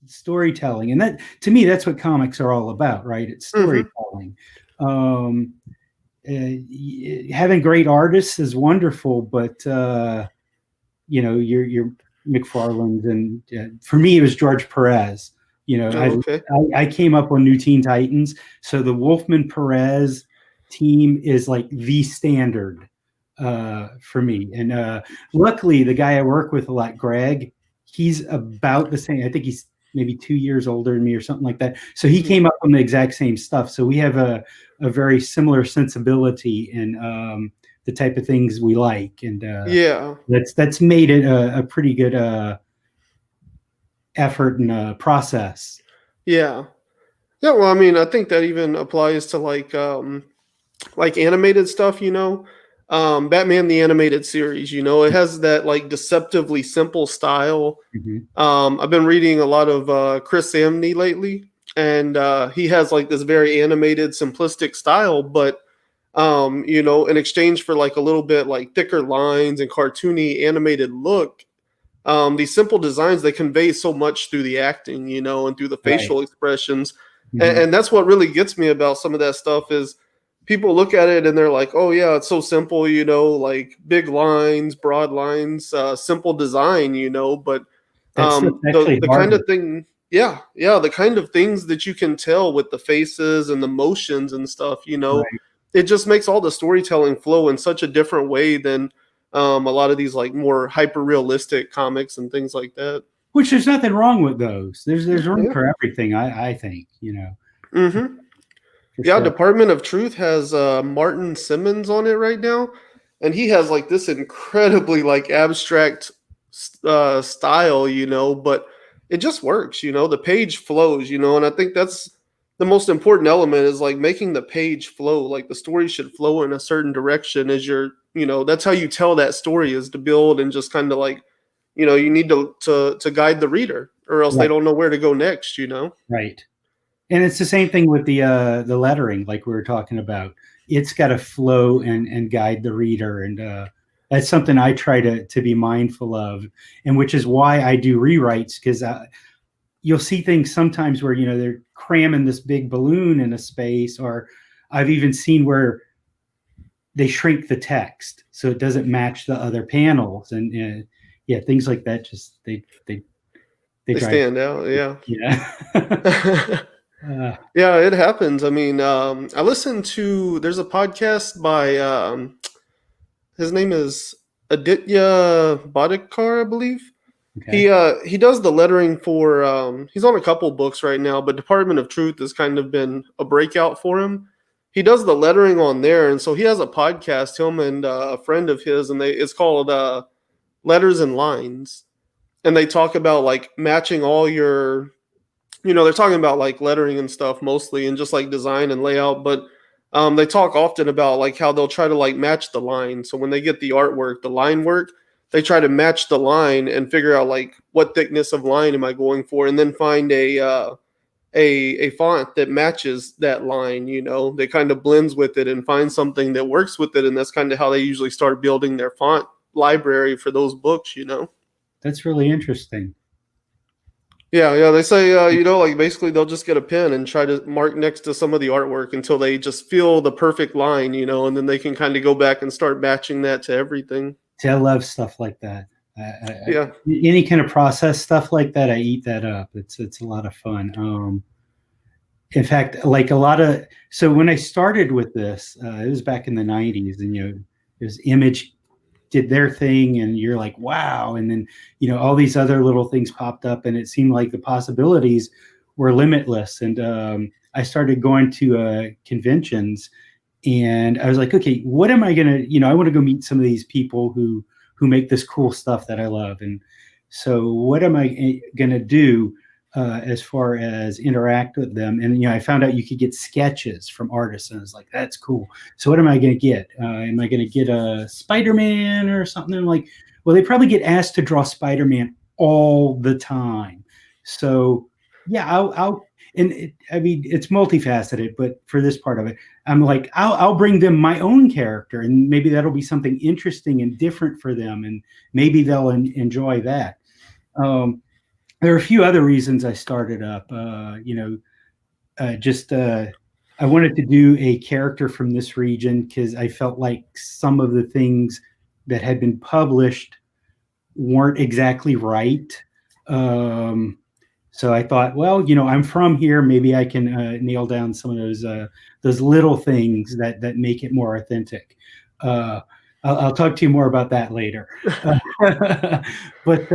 storytelling, and that to me that's what comics are all about, right? It's Mm-hmm. storytelling. um Having great artists is wonderful, but your McFarlane's, and for me it was George Perez. Oh, okay. I came up on New Teen Titans, so the Wolfman Perez team is like the standard for me. And luckily, the guy I work with a lot, Greg, he's about the same. I think he's maybe 2 years older than me or something like that. So he Mm-hmm. came up on the exact same stuff. So we have a very similar sensibility in the type of things we like, and Yeah. that's made it a pretty good effort and process. Yeah. Yeah. Well, I mean, I think that even applies to like animated stuff, Batman the animated series, it has that like deceptively simple style. Mhm. I've been reading a lot of Chris Samney lately, and he has like this very animated, simplistic style, but in exchange for like a little bit like thicker lines and cartoony animated look, these simple designs they convey so much through the acting, and through the Right. facial expressions, and, Mhm. and that's what really gets me about some of that stuff is people look at it and they're like, oh yeah, it's so simple, like big lines, broad lines, simple design, but That's the actually the kind harder. of thing, yeah, the kind of things that you can tell with the faces and the motions and stuff, Right. it just makes all the storytelling flow in such a different way than a lot of these like more hyper realistic comics and things like that. Which there's nothing wrong with those. There's room Yeah. for everything. I think Mm-hmm. for Yeah. sure. Department of Truth has Martin Simmons on it right now, and he has like this incredibly like abstract style, but it just works. The page flows, and I think that's the most important element is like making the page flow. Like the story should flow in a certain direction as that's how you tell that story is to build and just kind of like, you need to guide the reader or else they Right. don't know where to go next. Right. And it's the same thing with the lettering, like we were talking about. It's got to flow and guide the reader, and that's something I try to be mindful of, and which is why I do rewrites, because you'll see things sometimes where they're cramming this big balloon in a space, or I've even seen where they shrink the text so it doesn't match the other panels, and yeah, things like that. Just they They drive. stand out, yeah. Yeah. uh, Yeah, it happens. I mean, I listened to there's a podcast by his name is Aditya Bhattacharya, I believe. okay. He does the lettering for he's on a couple books right now, but Department of Truth has kind of been a breakout for him. He does the lettering on there, and so he has a podcast, him and a friend of his, and it's called Letters and Lines, and they talk about like matching all your they're talking about like lettering and stuff mostly and just like design and layout, but they talk often about like how they'll try to like match the line. So when they get the artwork, the line work, they try to match the line and figure out like what thickness of line am I going for, and then find a font that matches that line. They kind of blends with it and find something that works with it, and that's kind of how they usually start building their font library for those books. That's really interesting. Yeah, yeah. They say, like basically they'll just get a pen and try to mark next to some of the artwork until they just feel the perfect line, and then they can kind of go back and start matching that to everything. See, I love stuff like that. Yeah. Any kind of process stuff like that, I eat that up. It's a lot of fun. In fact, like a lot of so when I started with this, it was back in the '90s, and it was Image did their thing, and you're like, wow, and then all these other little things popped up, and it seemed like the possibilities were limitless. And I started going to conventions, and I was like, okay, what am I gonna, I want to go meet some of these people who make this cool stuff that I love, and so what am I gonna do as far as interact with them? And I found out you could get sketches from artists, and I was like, that's cool. So what am I gonna get? Am I gonna get a Spider-Man or something? I'm like, well, they probably get asked to draw Spider-Man all the time, so yeah, I'll and I mean, it's multifaceted, but for this part of it, I'm like, I'll bring them my own character, and maybe that'll be something interesting and different for them, and maybe they'll enjoy that. Um, there are a few other reasons I started up. Just I wanted to do a character from this region because I felt like some of the things that had been published weren't exactly right. Um, so I thought, well, I'm from here. Maybe I can nail down some of those little things that make it more authentic. Uh, I'll talk to you more about that later. But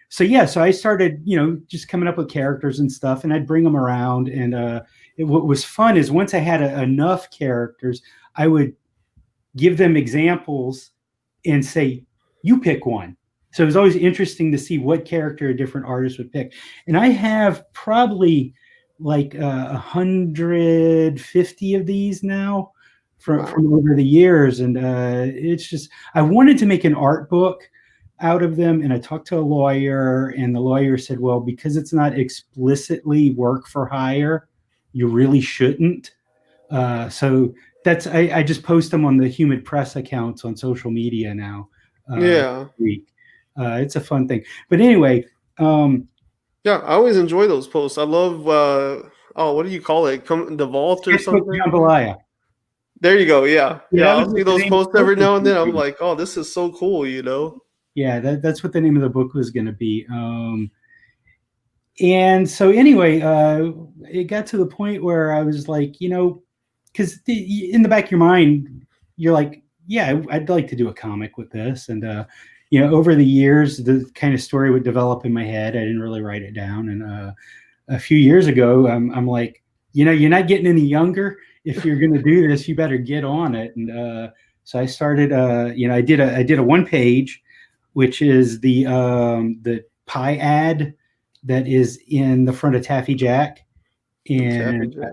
so yeah, so I started, just coming up with characters and stuff, and I'd bring them around. And what was fun is once I had enough characters, I would give them examples and say, you pick one. So it was always interesting to see what character a different artist would pick. And I have probably like 150 of these now from over the years. And it's just, I wanted to make an art book out of them. And I talked to a lawyer, and the lawyer said, well, because it's not explicitly work for hire, you really shouldn't. So I just post them on the Humid press accounts on social media now. Yeah. Week. It's a fun thing. But anyway, Yeah, I always enjoy those posts. I love what do you call it? The vault or Sketchbook something? Jambalaya. There you go. Yeah. Yeah, Yeah, that was I'll see what the those name of posts the book every was now and gonna then. I'm be. like, oh, this is so cool, you know? Yeah, that's what the name of the book was going to be. And so anyway, it got to the point where I was like, because in the back of your mind, you're like, yeah, I'd like to do a comic with this. And, over the years, the kind of story would develop in my head. I didn't really write it down. And a few years ago, I'm like, you're not getting any younger. If you're going to do this, you better get on it. And so I started, I did a one page, which is the pie ad that is in the front of Taffy Jack. Taffy And Jack.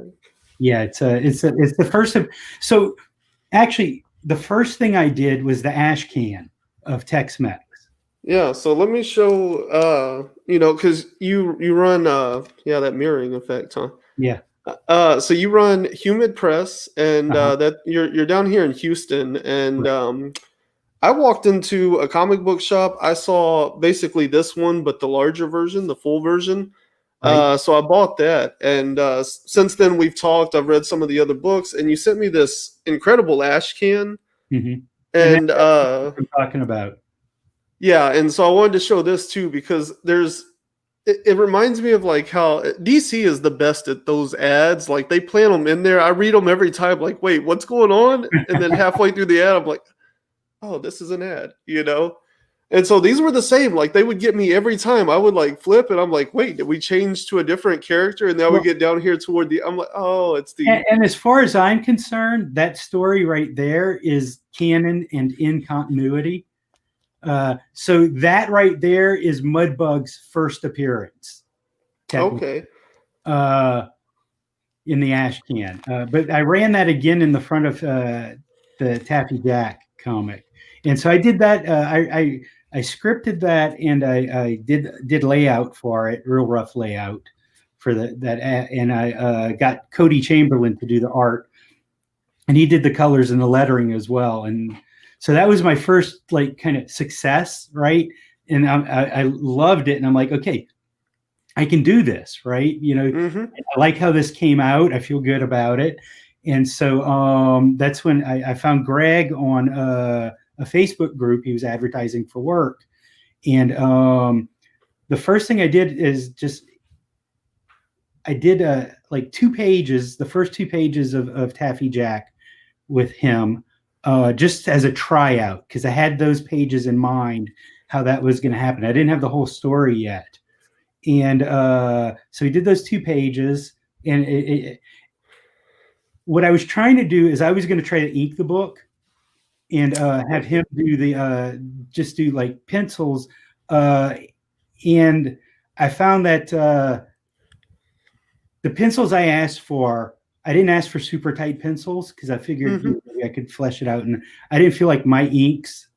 yeah, it's the first of, so actually the first thing I did was the ash can of Tex-Mex. Yeah, so let me show because you run that mirroring effect, huh? Yeah. So you run Humid Press, and Uh-huh. that you're down here in Houston, and Right. I walked into a comic book shop. I saw basically this one, but the larger version, the full version. Right. So I bought that, and since then we've talked. I've read some of the other books, and you sent me this incredible ash can, Mm-hmm. And and that's what I'm talking about. yeah, and so I wanted to show this too because it reminds me of like how DC is the best at those ads. Like they plan them in there. I read them every time. Like, wait, what's going on? And then halfway through the ad, I'm like, oh, this is an ad, you know? And so these were the same. Like they would get me every time. I would like flip and I'm like, wait, did we change to a different character? And now we Well, get down here toward I'm like, oh, it's the and as far as I'm concerned, that story right there is canon and in continuity. So that right there is Mudbug's first appearance, technically, okay. in the ash can. But I ran that again in the front of the Taffy Jack comic, and so I did that. I scripted that, and I did layout for it, real rough layout for that, and I got Cody Chamberlain to do the art, and he did the colors and the lettering as well. And so that was my first like kind of success, right? And I loved it, and I'm like, okay, I can do this, right? Mm-hmm. I like how this came out. I feel good about it. And so that's when I found Greg on a Facebook group. He was advertising for work. And the first thing I did is I did like 2 pages, the first 2 pages of Taffy Jack with him, just as a tryout, because I had those pages in mind, how that was going to happen. I didn't have the whole story yet. And so he did those 2 pages. And what I was trying to do is I was going to try to ink the book and have him do just do like pencils. And I found that the pencils I asked for, I didn't ask for super tight pencils because I figured Mm-hmm. maybe I could flesh it out. And I didn't feel like my inks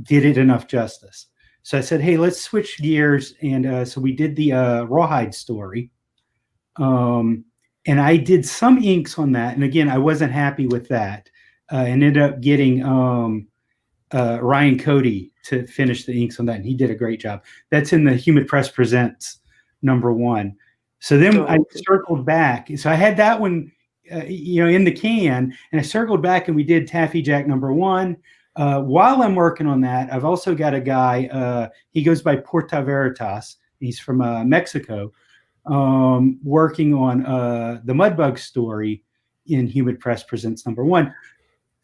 did it enough justice. So I said, hey, let's switch gears. And so we did the Rawhide story. And I did some inks on that. And again, I wasn't happy with that. And ended up getting Ryan Cody to finish the inks on that, and he did a great job. That's in the Humid Press Presents #1. So then I Oh, okay. circled back. So I had that one, in the can, and I circled back and we did Taffy Jack #1. While I'm working on that, I've also got a guy. He goes by Porta Veritas. He's from Mexico, working on the Mudbug story in Humid Press Presents #1.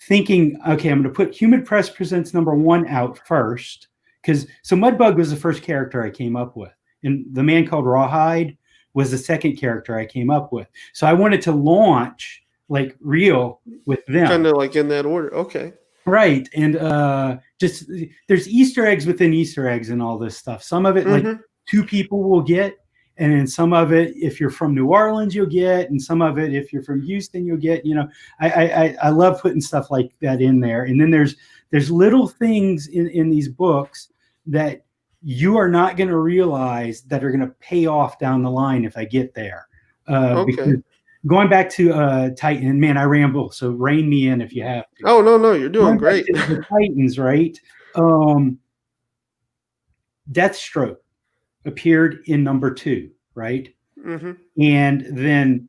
Thinking, okay, I'm going to put Humid Press Presents #1 out first, because Mudbug was the first character I came up with, and The Man Called Rawhide was the second character I came up with. So I wanted to launch like real with them. Kind of like in that order. Okay. Right. And just there's Easter eggs within Easter eggs and all this stuff. Some of it, like, two people will get, and then some of it, if you're from New Orleans, you'll get, and some of it, if you're from Houston, you'll get. I love putting stuff like that in there. And then there's little things in these books that you are not going to realize that are going to pay off down the line if I get there. Okay. Because going back to Titan, man, I ramble, so rein me in if you have to. Oh, no, you're doing great. The Titans, right? Deathstroke appeared in #2, right? And then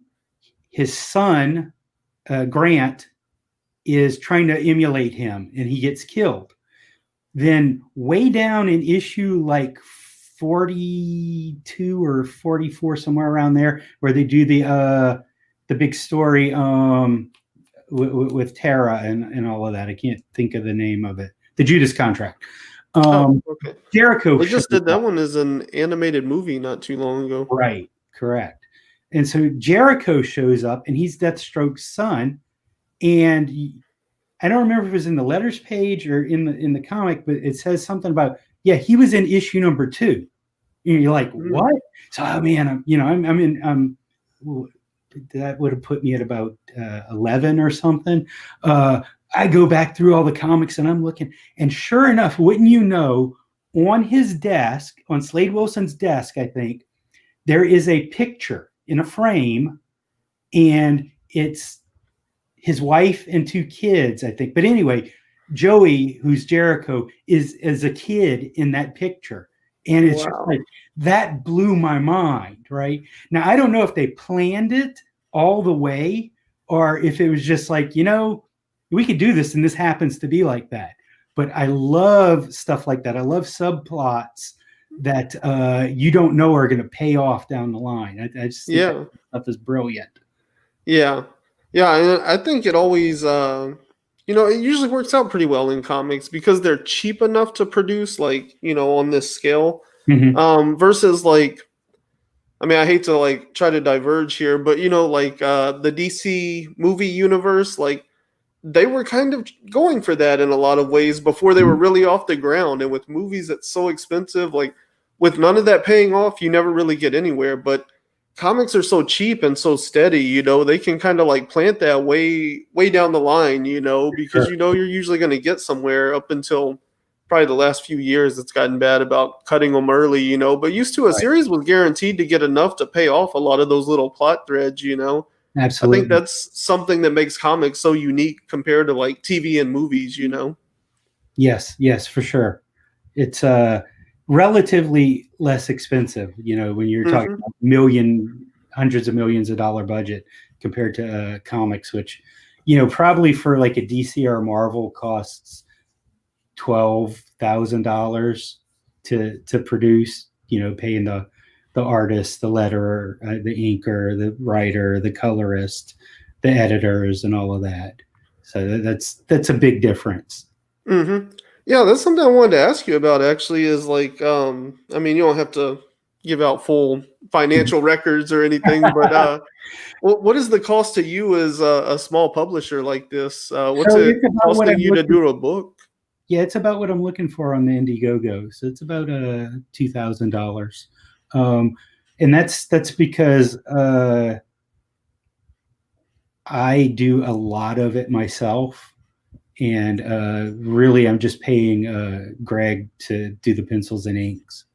his son, Grant, is trying to emulate him, and he gets killed. Then way down in issue like 42 or 44, somewhere around there, where they do the big story with Tara and all of that. I can't think of the name of it. The Judas Contract. Okay. Jericho. They just did that one as an animated movie not too long ago. Right, correct. And so Jericho shows up, and he's Deathstroke's son. And I don't remember if it was in the letters page or in the comic, but it says something about, yeah, he was in issue #2. And you're like, what? So, oh man, I'm in. That would have put me at about 11 or something. I go back through all the comics and I'm looking, and sure enough, wouldn't you know, on his desk, on Slade Wilson's desk, I think, there is a picture in a frame, and it's his wife and 2 kids, I think. But anyway, Joey, who's Jericho, is a kid in that picture. And it's just like, that blew my mind, right? Now, I don't know if they planned it all the way, or if it was just like, we could do this and this happens to be like that. But I love stuff like that. I love subplots that you don't know are going to pay off down the line. I just think that stuff is brilliant. Yeah. And I think it always, it usually works out pretty well in comics because they're cheap enough to produce, like, on this scale. Versus like, I mean, I hate to like try to diverge here, but like the DC movie universe, like, they were kind of going for that in a lot of ways before they were really off the ground. And with movies, it's so expensive. Like, with none of that paying off, you never really get anywhere. But comics are so cheap and so steady, they can kind of like plant that way down the line, because you're usually going to get somewhere. Up until probably the last few years, it's gotten bad about cutting them early, but used to a series was guaranteed to get enough to pay off a lot of those little plot threads. Absolutely. I think that's something that makes comics so unique compared to like TV and movies, Yes, for sure. It's relatively less expensive, when you're talking about hundreds of millions of dollar budget compared to comics, which, probably for like a DC or a Marvel costs $12,000 to produce, paying the artist, the letterer, the inker, the writer, the colorist, the editors, and all of that. So that's a big difference. Yeah, that's something I wanted to ask you about, actually, is like, I mean, you don't have to give out full financial records or anything, but what is the cost to you as a small publisher like this? What's it costing you to do a book? Yeah, it's about what I'm looking for on the Indiegogo. So it's about $2,000. And that's because I do a lot of it myself. And really, I'm just paying Greg to do the pencils and inks.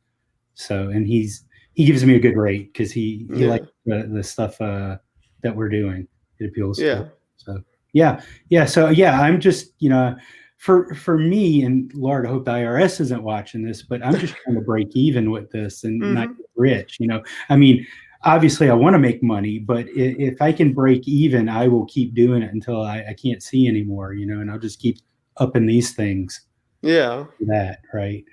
So, and he gives me a good rate because he likes the stuff that we're doing. It appeals to him. So yeah. So yeah, I'm just for me, and Lord, I hope the IRS isn't watching this, but I'm just trying to break even with this and not Mm-hmm. get rich. I mean, obviously I want to make money, but if I can break even, I will keep doing it until I can't see anymore, and I'll just keep upping these things. Yeah. That, right?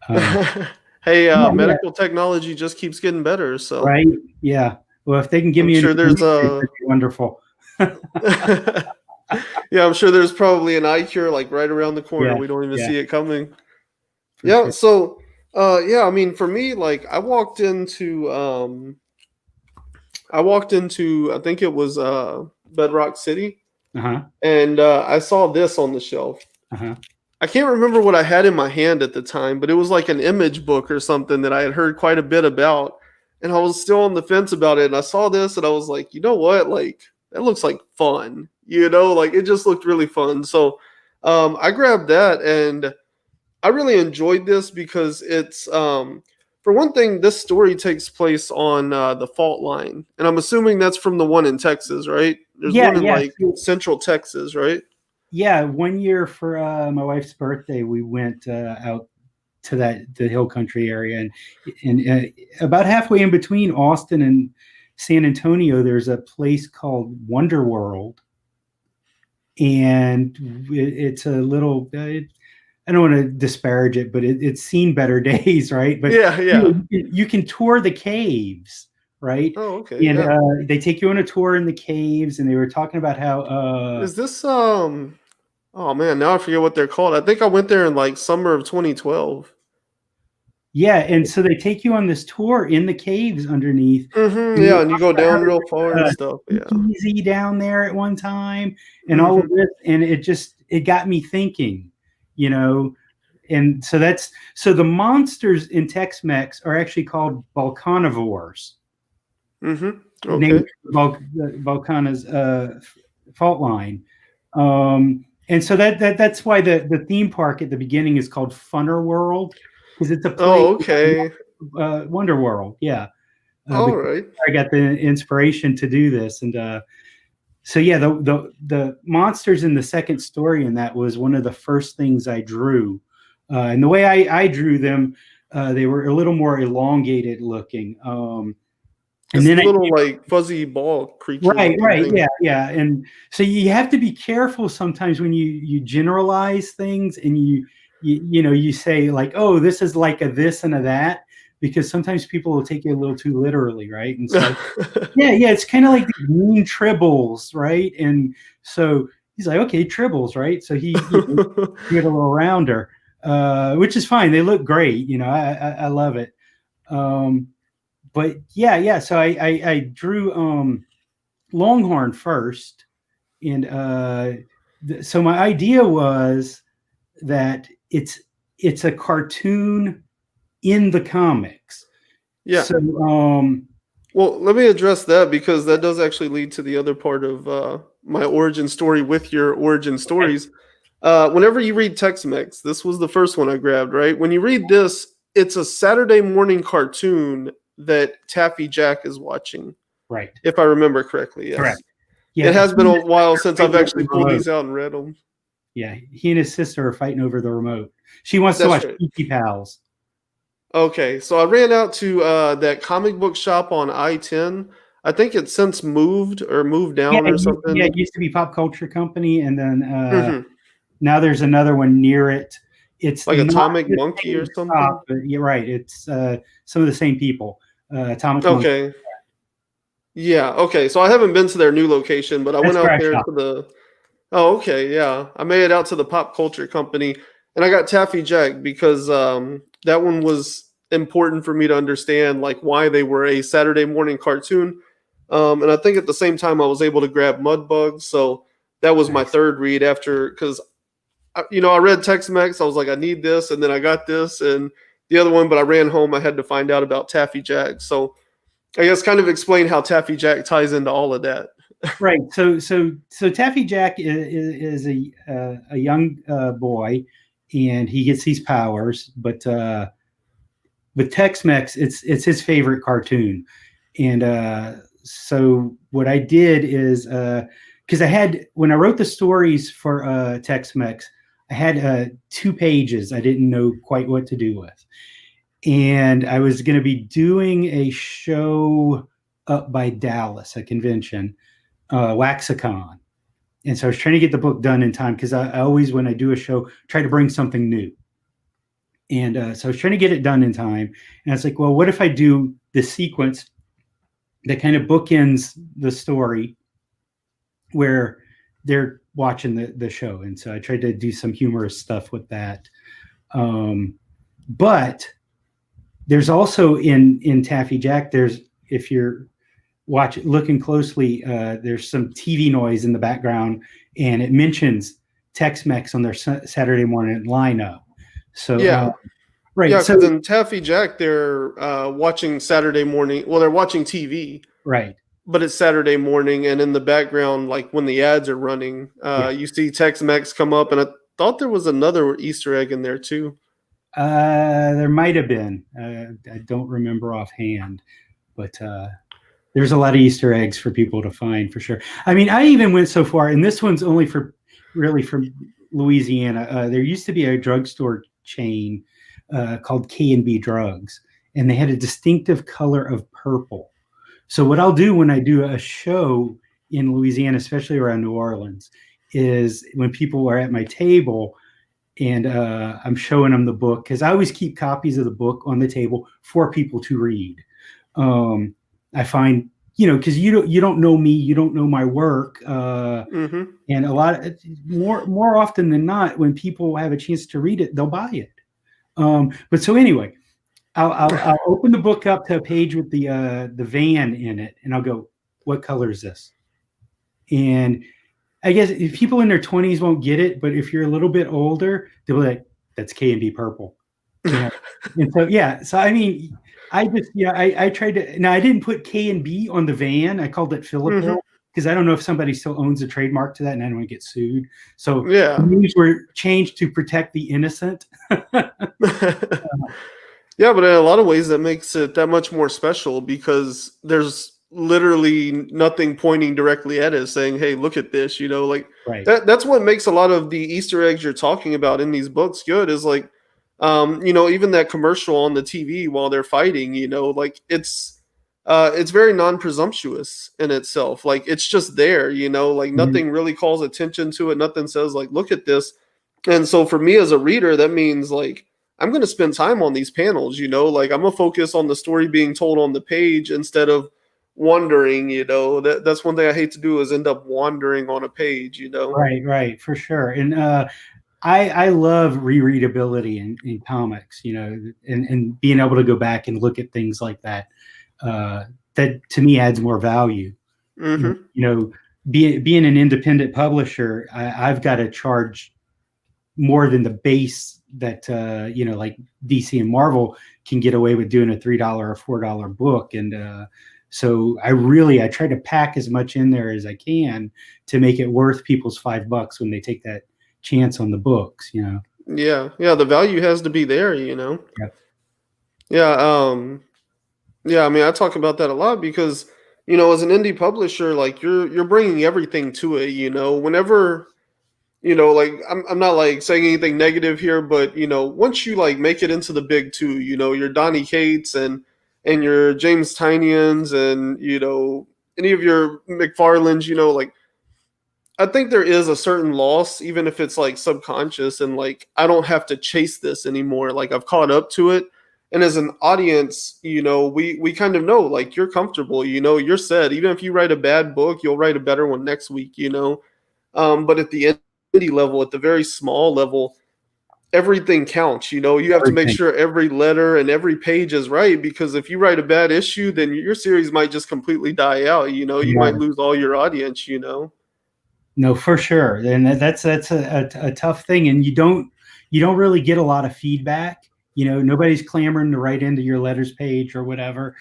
Um, Hey, yeah, yeah, medical technology just keeps getting better, so right. Yeah. Well, if they can give I'm me an sure there's that'd a be wonderful. yeah, I'm sure there's probably an eye cure like right around the corner. Yeah, We don't even yeah, see it coming. for Yeah, sure. so yeah, I mean for me, like I walked into I think it was Bedrock City, Uh-huh. and I saw this on the shelf. Uh-huh. I can't remember what I had in my hand at the time, but it was like an image book or something that I had heard quite a bit about. And I was still on the fence about it. And I saw this and I was like, you know what? Like, that looks like fun. Like it just looked really fun. So I grabbed that and I really enjoyed this because for one thing, this story takes place on the fault line. And I'm assuming that's from the one in Texas, right? There's Yeah, one in yeah. like central Texas, right? Yeah, one year for my wife's birthday, we went out to the hill country area, and about halfway in between Austin and San Antonio, there's a place called Wonder World, and it's a little. I don't want to disparage it, but it's seen better days, right? But Yeah, yeah. you can tour the caves, right? Oh, okay, And yeah. they take you on a tour in the caves, and they were talking about how Is this oh man, now I forget what they're called. I think I went there in like summer of 2012. yeah, and so they take you on this tour in the caves underneath. Mm-hmm, And they yeah, and you talk go about how down real far they and were stuff. Yeah. easy down there at one time, and all of Mm-hmm. this, and it got me thinking, you know. And so the monsters in Tex-Mex are actually called volcanivores, Mm-hmm. named Okay. the Volcana's fault line. And so that's why the theme park at the beginning is called Funner World, because it's a place, Oh, okay. Wonder World. Yeah. All Because right. I got the inspiration to do this. And so, yeah, the monsters in the second story in that was one of the first things I drew. And the way I drew them, they were a little more elongated looking. And It's then I little like fuzzy ball creature Right, looking right, thing. yeah, yeah, and so you have to be careful sometimes when you generalize things and you say like, oh, this is like a this and a that, because sometimes people will take you a little too literally, right? And so yeah, it's kind of like the green tribbles, right? And so he's like, okay, tribbles, right? So he get a little rounder, which is fine. They look great, I love it. Um, but yeah. So I drew Longhorn first, and so my idea was that it's a cartoon in the comics. Yeah. So Well, let me address that because that does actually lead to the other part of my origin story with your origin okay, stories. Whenever you read Tex-Mex, this was the first one I grabbed, right? When you read this, it's a Saturday morning cartoon that Taffy Jack is watching, right, if I remember correctly. correct. Yes. Yeah, It he has been and a his while sister are since I've fighting over actually the pulled remote. these out and read them. Yeah, he and his sister are fighting over the remote. She wants to That's watch right. Peepee Pals. Okay, so I ran out to that comic book shop on I-10. I think it's since moved or moved Yeah, down or something. it used to be Pop Culture Company, and then Hmm. now there's another one near it. It's Like not Atomic the Monkey or same shop, something. but you're right. It's some of the same people. Atomic Monkey. Okay. Yeah, okay. So I haven't been to their new location, but I That's went where out I there shop. to the Oh, okay, yeah. I made it out to the Pop Culture Company and I got Taffy Jack because that one was important for me to understand like why they were a Saturday morning cartoon. And I think at the same time I was able to grab Mudbugs, so that was my Nice. third read after because I read Tex-Mex. I was like, I need this, and then I got this and the other one, but I ran home. I had to find out about Taffy Jack. So I guess kind of explain how Taffy Jack ties into all of that. Right. So Taffy Jack is a young boy, and he gets these powers, but with Tex-Mex, it's his favorite cartoon, and so what I did is because I had when I wrote the stories for Tex-Mex, I had 2 pages I didn't know quite what to do with. And I was going to be doing a show up by Dallas, a convention, Waxicon. And so I was trying to get the book done in time because I always, when I do a show, try to bring something new. And so I was trying to get it done in time. And I was like, well, what if I do this sequence that kind of bookends the story where they're watching the show? And so I tried to do some humorous stuff with that. But there's also in Taffy Jack, there's, if you're looking closely, there's some TV noise in the background, and it mentions Tex-Mex on their Saturday morning lineup. So Yeah. right. Yeah, So because in Taffy Jack, they're watching Saturday morning. Well, they're watching TV, right. but it's Saturday morning, and in the background, like when the ads are running, Yeah. you see Tex-Mex come up, and I thought there was another Easter egg in there too. There might have been. I don't remember offhand, but there's a lot of Easter eggs for people to find for sure. I mean, I even went so far, and this one's only for really from Louisiana. There used to be a drugstore chain called K&B Drugs, and they had a distinctive color of purple. So what I'll do when I do a show in Louisiana, especially around New Orleans, is when people are at my table and I'm showing them the book, because I always keep copies of the book on the table for people to read. I find, because you don't know me, you don't know my work, Mm-hmm. and a lot of, more often than not, when people have a chance to read it, they'll buy it. But so anyway, I'll open the book up to a page with the van in it, and I'll go, "What color is this?" And I guess if people in their 20s won't get it, but if you're a little bit older, they'll be like, "That's K&B purple." And so so I mean, I just I tried to. Now I didn't put K&B on the van. I called it Philip Mm-hmm. because I don't know if somebody still owns a trademark to that, and I don't want to get sued. So Yeah. names were changed to protect the innocent. Yeah, but in a lot of ways that makes it that much more special because there's literally nothing pointing directly at it saying, "Hey, look at this," like Right. that's what makes a lot of the Easter eggs you're talking about in these books good is like even that commercial on the TV while they're fighting, like it's very non-presumptuous in itself. Like it's just there, like Mhm. nothing really calls attention to it, nothing says like, "Look at this." And so for me as a reader, that means like I'm going to spend time on these panels, like I'm going to focus on the story being told on the page instead of wandering, that's one thing I hate to do is end up wandering on a page. Right, for sure. And I love rereadability in comics, and being able to go back and look at things like that. That to me adds more value. You Hmm. know, being an independent publisher, I've got to charge more than the base that like DC and Marvel can get away with doing a $3 or $4 book. And so I try to pack as much in there as I can to make it worth people's $5 when they take that chance on the books. Yeah, the value has to be there. Yep. Yeah, yeah, I mean, I talk about that a lot because, as an indie publisher, like you're bringing everything to it, whenever like I'm not like saying anything negative here, but once you like make it into the big two, your Donny Cates and your James Tynions and any of your McFarlanes, like I think there is a certain loss, even if it's like subconscious, and like I don't have to chase this anymore. Like I've caught up to it. And as an audience, we kind of know like you're comfortable, you're set. Even if you write a bad book, you'll write a better one next week. But at the indie level, at the very small level, everything counts. You have to make Everything. sure every letter and every page is right because if you write a bad issue, then your series might just completely die out. You might Right. lose all your audience. No, for sure. And that's a tough thing. And you don't really get a lot of feedback. Nobody's clamoring to write into your letters page or whatever.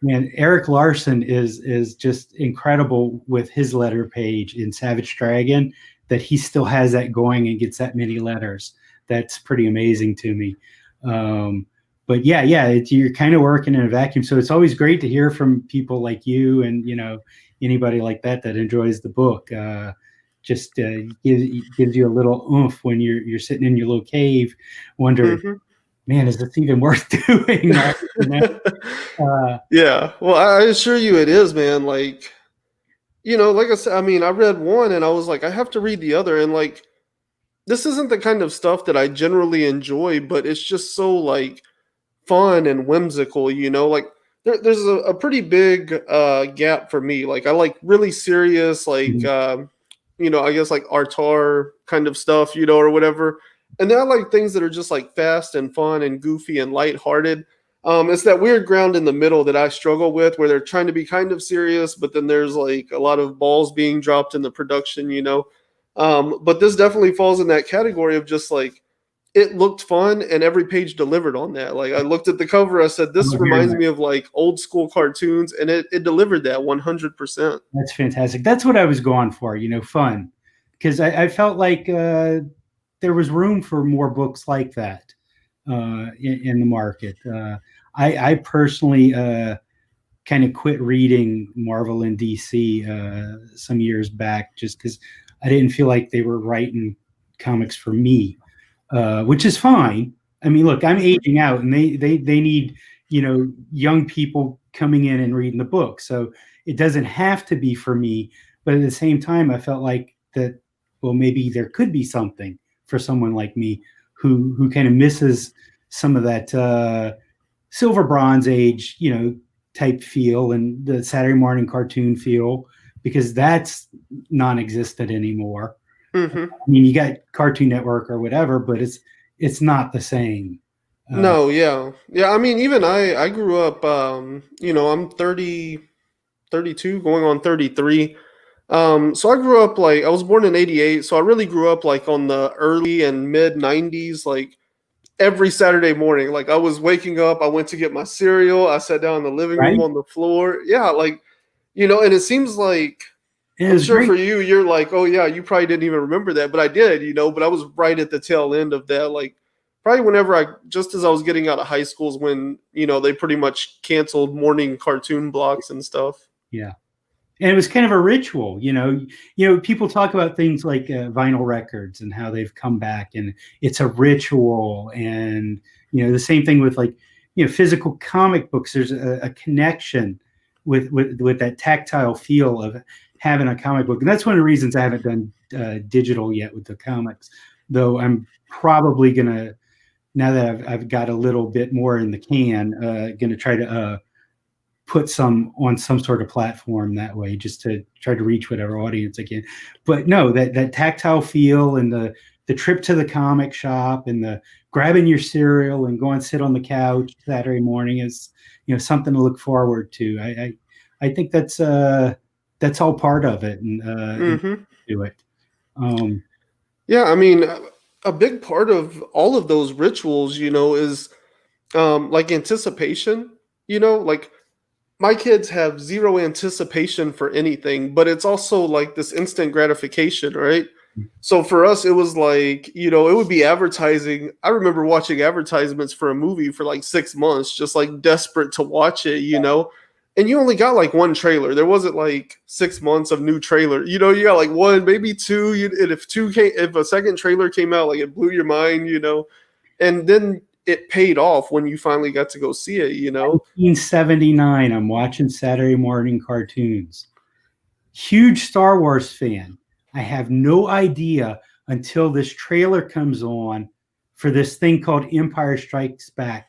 Man, Eric Larson is just incredible with his letter page in Savage Dragon, that he still has that going and gets that many letters. That's pretty amazing to me. But yeah, you're kind of working in a vacuum. So it's always great to hear from people like you and anybody like that enjoys the book. just gives you a little oomph when you're sitting in your little cave, wondering, Hmm. man, is this even worth doing? You know? Yeah. Well, I assure you it is, man. Like, like I said, I mean, I read one and I was like, I have to read the other. And like, this isn't the kind of stuff that I generally enjoy, but it's just so like fun and whimsical. Like there's a pretty big gap for me. Like I like really serious, like Mhm. I guess like Artar kind of stuff, or whatever. And then I like things that are just like fast and fun and goofy and lighthearted. It's that weird ground in the middle that I struggle with, where they're trying to be kind of serious, but then there's like a lot of balls being dropped in the production. But this definitely falls in that category of just like it looked fun and every page delivered on that. Like I looked at the cover, I said, Oh, this very reminds much. me of like old school cartoons, and it delivered that 100%. That's fantastic. That's what I was going for, fun. Because I felt like there was room for more books like that in the market. I personally kind of quit reading Marvel and DC some years back just because I didn't feel like they were writing comics for me, which is fine. I mean, look, I'm Mhm. aging out, and they need young people coming in and reading the book. So it doesn't have to be for me, but at the same time, I felt like that. Well, maybe there could be something for someone like me who kind of misses some of that silver bronze age, type feel and the Saturday morning cartoon feel because that's non-existent anymore. Mhm. I mean, you got Cartoon Network or whatever, but it's not the same. Uh, No, yeah. Yeah, I mean even I grew up I'm 32 going on 33. So I grew up like I was born in 88, so I really grew up like on the early and mid 90s, like every Saturday morning. Like I was waking up, I went to get my cereal, I sat down in the living room right? on the floor. Yeah, like and it seems like It I'm was sure great. for you, you're like, oh yeah, you probably didn't even remember that, but I did. But I was right at the tail end of that. Like probably whenever just as I was getting out of high school is when, they pretty much canceled morning cartoon blocks and stuff. Yeah. And it was kind of a ritual, people talk about things like vinyl records and how they've come back and it's a ritual. And, the same thing with like, physical comic books. There's a connection with that tactile feel of having a comic book. And that's one of the reasons I haven't done digital yet with the comics, though I'm probably going to, now that I've got a little bit more in the can, going to try to put some on some sort of platform that way just to try to reach whatever audience I can. But no, that tactile feel and the trip to the comic shop and the grabbing your cereal and going sit on the couch Saturday morning is something to look forward to. I think that's all part of it and Hmm. do it. Um, Yeah, I mean, a big part of all of those rituals, is like anticipation. Like my kids have zero anticipation for anything, but it's also like this instant gratification, right? So for us, it was like, it would be advertising. I remember watching advertisements for a movie for like 6 months, just like desperate to watch it. And you only got like one trailer. There wasn't like 6 months of new trailer. You got like one, maybe two. And if a second trailer came out, like it blew your mind. And then it paid off when you finally got to go see it. 1979, I'm watching Saturday morning cartoons. Huge Star Wars fan. I have no idea until this trailer comes on for this thing called Empire Strikes Back.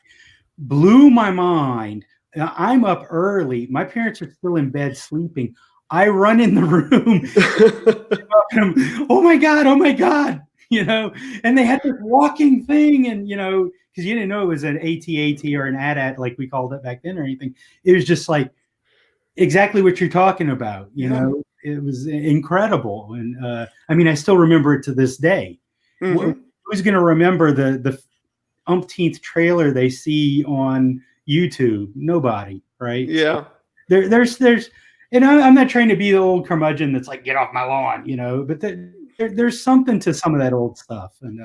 Blew my mind. I'm up early. My parents are still in bed sleeping. I run in the room. Oh my God, oh my God. And they had this walking thing, and because you didn't know it was an AT-AT or an AT-AT like we called it back then or anything. It was just like exactly what you're talking about. Yeah. It was incredible, and I mean, I still remember it to this day. Hmm. Who's going to remember the umpteenth trailer they see on YouTube? Nobody, right? So Yeah. there's, and I'm not trying to be the old curmudgeon that's like, get off my lawn, but there's something to some of that old stuff, and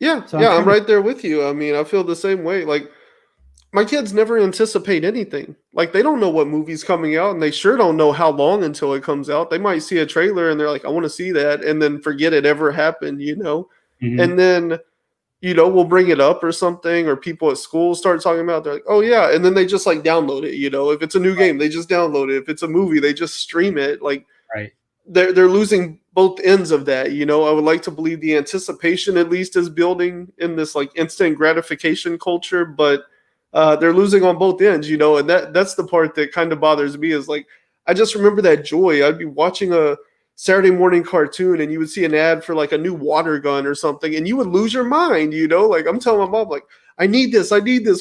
Yeah. so I'm Yeah. I'm trying to. right there with you. I mean, I feel the same way. Like, my kids never anticipate anything. Like they don't know what movie's coming out, and they sure don't know how long until it comes out. They might see a trailer and they're like, "I want to see that," and then forget it ever happened, you know. Mhm. And then we'll bring it up or something, or people at school start talking about. It. They're like, "Oh yeah," and then they just like download it. If it's a new game, they just download it. If it's a movie, they just stream it. Like Right. they're losing both ends of that. I would like to believe the anticipation at least is building in this like instant gratification culture, but they're losing on both ends. And that's the part that kind of bothers me is like I just remember that joy. I'd be watching a Saturday morning cartoon and you would see an ad for like a new water gun or something, and you would lose your mind. Like I'm telling my mom like. I need this.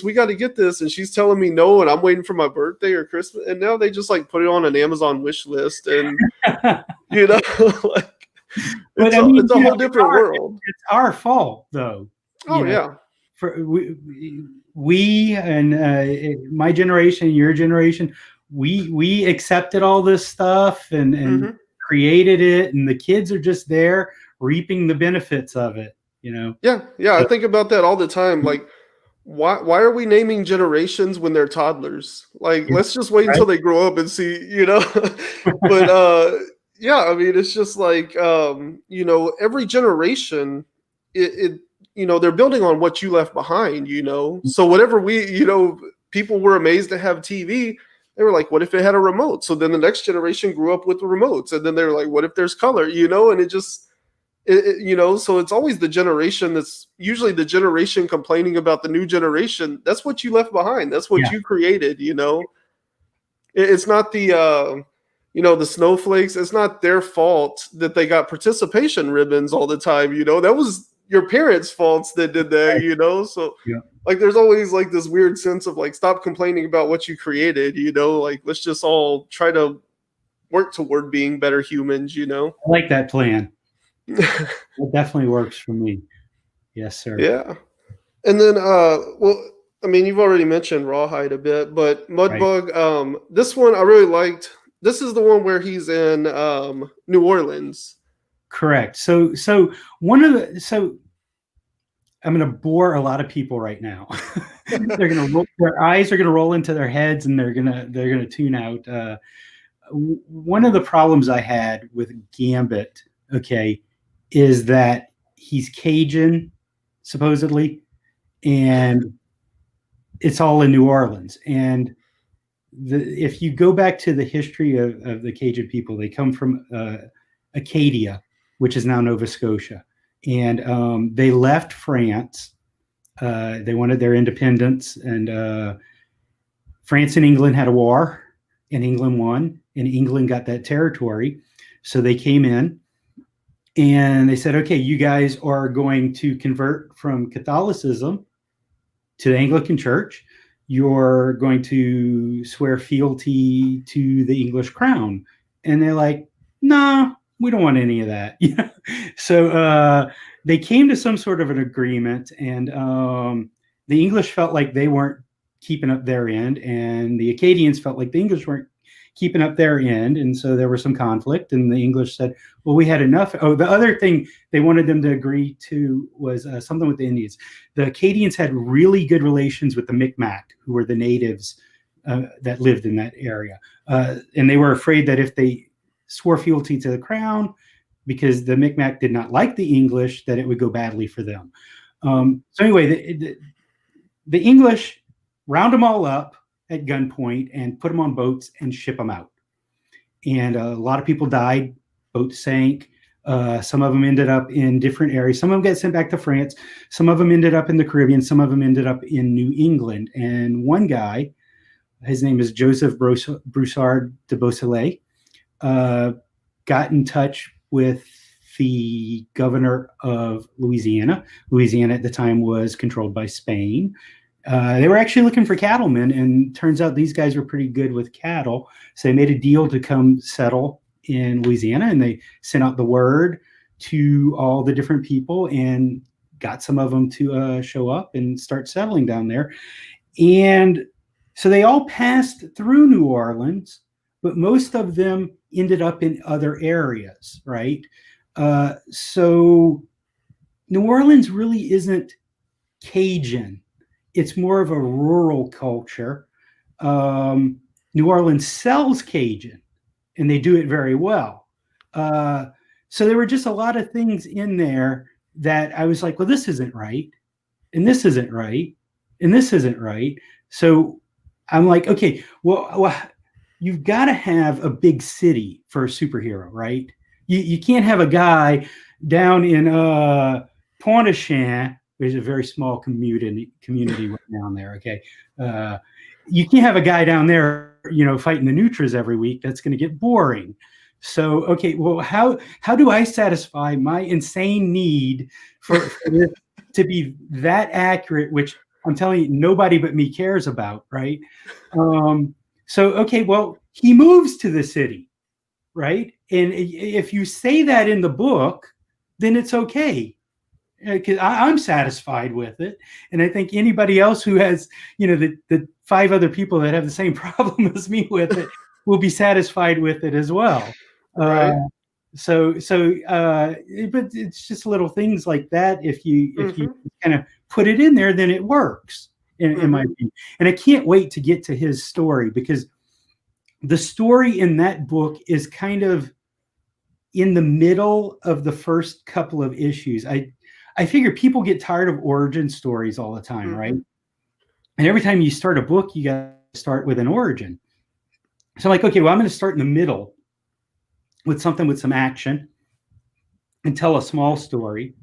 We got to get this. And she's telling me no, and I'm waiting for my birthday or Christmas. And now they just like put it on an Amazon wish list. And like But it's I a mean, it's a whole different world. it's our fault though. Oh You know, yeah. for we and my generation, your generation, we accepted all this stuff and Hmm. created it, and the kids are just there reaping the benefits of it. Yeah. I So, think about that all the time. Like, why are we naming generations when they're toddlers? Like, yeah, let's just wait until they grow up and see. But right. yeah, I mean, it's just like every generation, they're building on what you left behind. So whatever people were amazed to have TV. They were like, what if it had a remote? So then the next generation grew up with the remotes, and then they're like, what if there's color? And it just so it's always the generation that's usually the generation complaining about the new generation. That's what you left behind. That's what Yeah, you created. It's not the snowflakes. It's not their fault that they got participation ribbons all the time. That was your parents' faults that did that. So yeah. like there's always like this weird sense of like stop complaining about what you created. Like let's just all try to work toward being better humans. I like that plan. It definitely works for me. Yes, sir. Yeah. And then, well, I mean, you've already mentioned Rawhide a bit, but Right. Mudbug, this one I really liked. This is the one where he's in New Orleans. Correct. So one of the so I'm going to bore a lot of people right now. Their eyes are going to roll into their heads, and they're gonna tune out. One of the problems I had with Gambit, okay, is that he's Cajun, supposedly, and it's all in New Orleans. And if you go back to the history of the Cajun people, they come from Acadia, which is now Nova Scotia, and they left France. They wanted their independence, and France and England had a war, and England won, and England got that territory. So they came in and they said, okay, you guys are going to convert from Catholicism to the Anglican Church. You're going to swear fealty to the English crown. And they're like, nah, we don't want any of that. So they came to some sort of an agreement, and the English felt like they weren't keeping up their end, and the Acadians felt like the English weren't keeping up their end. And so there was some conflict, and the English said, well, we had enough. Oh, the other thing they wanted them to agree to was something with the Indians. The Acadians had really good relations with the m.e.c.h.s, who were the natives that lived in that area. And they were afraid that if they swore fealty to the crown, because the m.e.c.h.s did not like the English, that it would go badly for them. So anyway, the English round them all up at gunpoint and put them on boats and ship them out. And a lot of people died. Boats sank. Some of them ended up in different areas. Some of them got sent back to France. Some of them ended up in the Caribbean. Some of them ended up in New England. And one guy, his name is Joseph Broussard de Beausoleil, got in touch with the governor of Louisiana. Louisiana at the time was controlled by Spain. They were actually looking for cattlemen, and turns out these guys were pretty good with cattle. So they made a deal to come settle in Louisiana, and they sent out the word to all the different people and got some of them to show up and start settling down there. And so they all passed through New Orleans, but most of them ended up in other areas, right? So New Orleans really isn't Cajun. it's more of a rural culture. Um, New Orleans sells Cajun, and they do it very well. Uh, so there were just a lot of things in there that I was like, well, this isn't right, and this isn't right, and this isn't right. So I'm like, okay, well you've got to have a big city for a superhero, right? You can't have a guy down in Pointe-à-Chan. There's a very small community right down there. Okay, uh, you can't have a guy down there, fighting the Nutras every week. That's going to get boring. So, okay, well, how do I satisfy my insane need for this to be that accurate? Which I'm telling you, nobody but me cares about, right? So, okay, well, he moves to the city, right? And if you say that in the book, then it's okay, because I'm satisfied with it, and I think anybody else who has, the five other people that have the same problem as me with it will be satisfied with it as well. Uh, Right. but it's just little things like that. If you Mm-hmm. kind of put it in there, then it works, in my Mm-hmm. opinion. And I can't wait to get to his story, because the story in that book is kind of in the middle of the first couple of issues. I figure people get tired of origin stories all the time, right? Mm-hmm. And every time you start a book, you got to start with an origin. So I'm like, okay, well, I'm going to start in the middle with something with some action and tell a small story,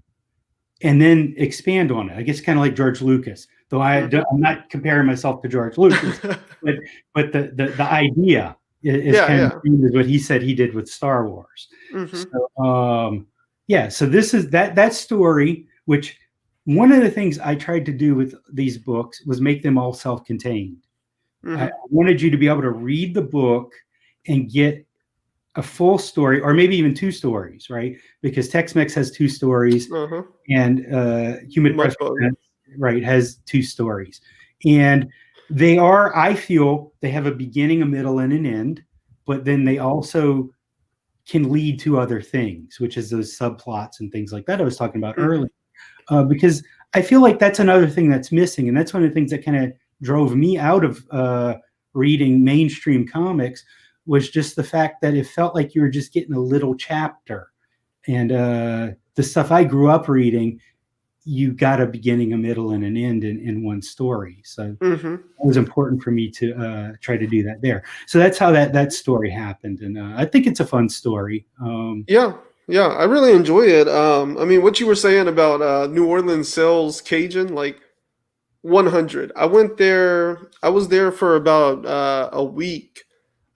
and then expand on it. I guess kind of like George Lucas, though I'm not comparing myself to George Lucas, Mm-hmm. but the idea is Yeah, kind of yeah. what he said he did with Star Wars. Mm-hmm. So yeah, so this is that story, which one of the things I tried to do with these books was make them all self-contained. I Mm-hmm. wanted you to be able to read the book and get a full story, or maybe even two stories, right? Because Tex-Mex has two stories, Uh-huh. and Humid Much Press, better. right, has two stories. And they are, I feel, they have a beginning, a middle, and an end, but then they also can lead to other things, which is those subplots and things like that I was talking about Mm-hmm. earlier. Because I feel like that's another thing that's missing, and that's one of the things that kind of drove me out of reading mainstream comics, was just the fact that it felt like you were just getting a little chapter. And the stuff I grew up reading, you got a beginning, a middle, and an end in one story. So it Mm-hmm. was important for me to try to do that there. So that's how that story happened, and I think it's a fun story. Yeah, yeah, I really enjoy it. I mean, what you were saying about New Orleans sells Cajun, like 100. I went there. I was there for about a week,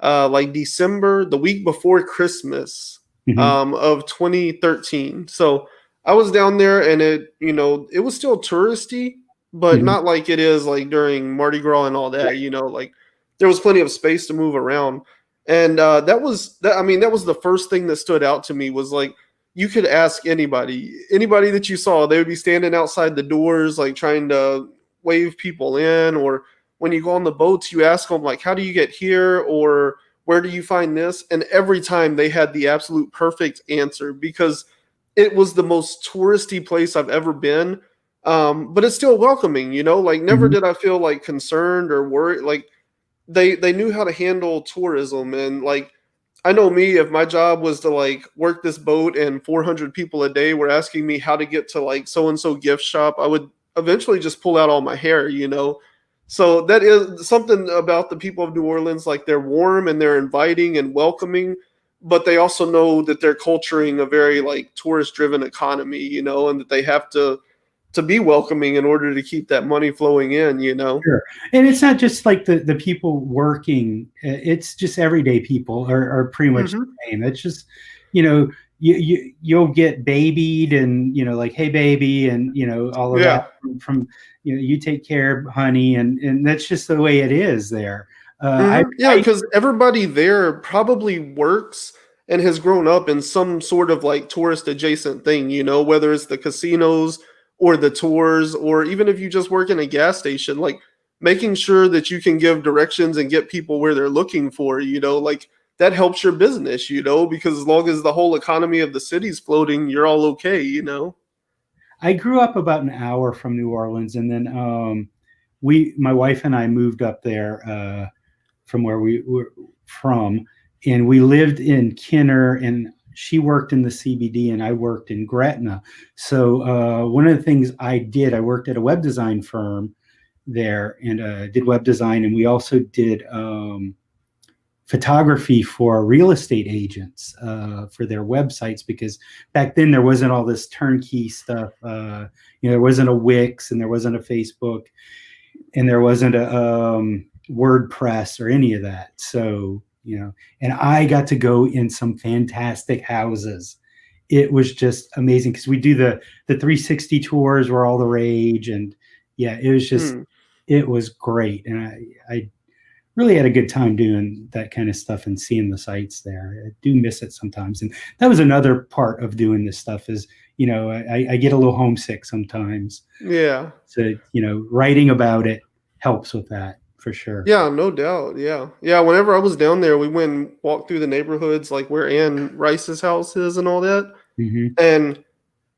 like December, the week before Christmas, Mhm. of 2013. So I was down there, and it was still touristy, but Mhm. not like it is like during Mardi Gras and all that. Like there was plenty of space to move around, and that was that. I mean, that was the first thing that stood out to me was like you could ask anybody that you saw, they would be standing outside the doors, like trying to wave people in, or when you go on the boats, you ask them like, "How do you get here?" or "Where do you find this?" And every time they had the absolute perfect answer because it was the most touristy place I've ever been. But it's still welcoming, Like never Mhm. did I feel like concerned or worried. Like they knew how to handle tourism, and like I know me, if my job was to like work this boat and 400 people a day were asking me how to get to like so and so gift shop, I would eventually just pull out all my hair. So that is something about the people of New Orleans. Like they're warm and they're inviting and welcoming, but they also know that they're culturing a very like tourist driven economy, and that they have to be welcoming in order to keep that money flowing in. Sure. And it's not just like the people working, it's just everyday people are pretty much Hmm. the same. It's just, you know, you'll get babied, and, like, hey, baby, and, all of that Yeah. from you take care, honey. And that's just the way it is there. Yeah, I because everybody there probably works and has grown up in some sort of like tourist adjacent thing, whether it's the casinos or the tours, or even if you just work in a gas station, like making sure that you can give directions and get people where they're looking for, like that helps your business, because as long as the whole economy of the city's floating, you're all okay. I grew up about an hour from New Orleans, and then my wife and I moved up there from where we were from, and we lived in Kenner, and she worked in the CBD and I worked in Gretna. So one of the things I worked at a web design firm there and did web design, and we also did photography for real estate agents for their websites, because back then there wasn't all this turnkey stuff. There wasn't a Wix, and there wasn't a Facebook, and there wasn't a WordPress or any of that. So, and I got to go in some fantastic houses. It was just amazing because we do the 360 tours were all the rage, and yeah, it was just it was great, and I really had a good time doing that kind of stuff and seeing the sites there. I do miss it sometimes, and that was another part of doing this stuff is I get a little homesick sometimes. Yeah. So writing about it helps with that for sure. Yeah, no doubt. Yeah. Whenever I was down there, we went and walked through the neighborhoods, like where Anne Rice's house is and all that. Mm-hmm. And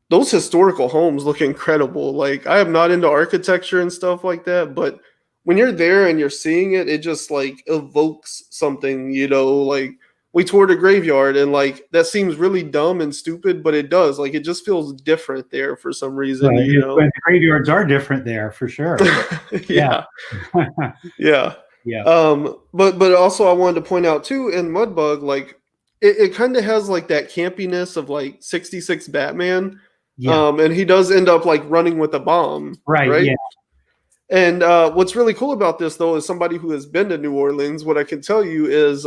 those historical homes look incredible. Like, I am not into architecture and stuff like that, but when you're there and you're seeing it, it just like evokes something, like we toured a graveyard, and like that seems really dumb and stupid, but it does. Like, it just feels different there for some reason, The graveyards are different there for sure. Yeah. Yeah. But also I wanted to point out too, in Mudbug, like it kind of has like that campiness of like 66 Batman. Yeah. And he does end up like running with a bomb. Right. Yeah. And what's really cool about this, though, is somebody who has been to New Orleans, what I can tell you is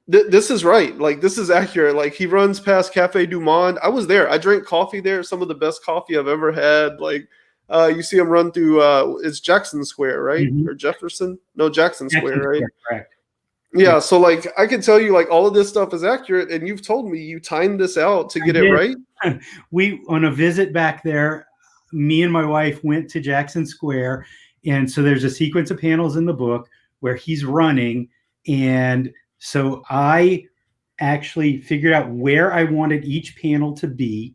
this is right. Like, this is accurate. Like, he runs past Cafe Du Monde. I was there. I drank coffee there. Some of the best coffee I've ever had. Like, you see him run through, it's Jackson Square, right? Mm-hmm. Or Jefferson? No, Jackson Square, right? Correct. Yeah, so like I can tell you like all of this stuff is accurate, and you've told me you timed this out to get it right. We, on a visit back there, me and my wife went to Jackson Square, and so there's a sequence of panels in the book where he's running, and so I actually figured out where I wanted each panel to be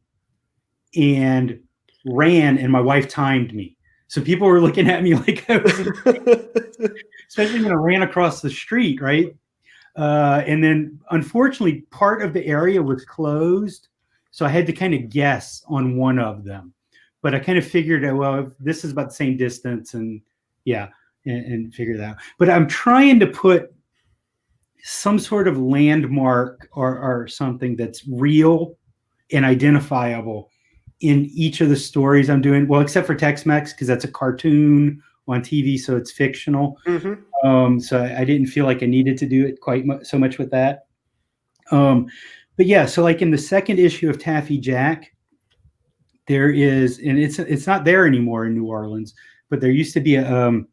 and ran, and my wife timed me. So people were looking at me like I was especially when I ran across the street, right? And then, unfortunately, part of the area was closed, so I had to kind of guess on one of them. But I kind of figured out, well, this is about the same distance, and figure that out. But I'm trying to put some sort of landmark or something that's real and identifiable in each of the stories I'm doing. Well, except for Tex-Mex, because that's a cartoon on TV, so it's fictional. Mm-hmm. So I didn't feel like I needed to do it quite so much with that. But yeah, so like in the second issue of Taffy Jack, there is, and it's not there anymore in New Orleans, but there used to be a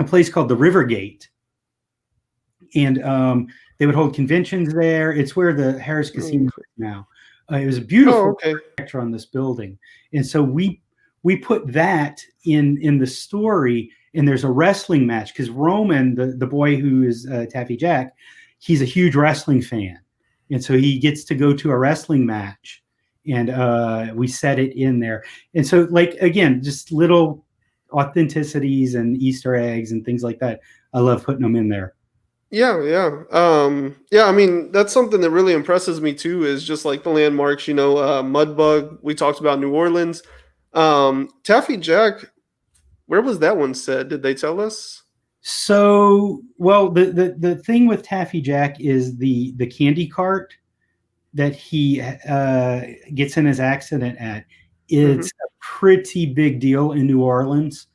place called the River Gate, and they would hold conventions there. It's where the Harris Casino is now. It was a beautiful architecture on this building, and so we put that in the story. And there's a wrestling match because Roman, the boy who is Taffy Jack, he's a huge wrestling fan, and so he gets to go to a wrestling match, and we set it in there. And so, like, again, just little authenticities and Easter eggs and things like that. I love putting them in there. Yeah. I mean, that's something that really impresses me too, is just like the landmarks, Mudbug, we talked about New Orleans. Taffy Jack, where was that one said? Did they tell us? So, well, the thing with Taffy Jack is the candy cart that he gets in his accident at. It's a pretty big deal in New Orleans.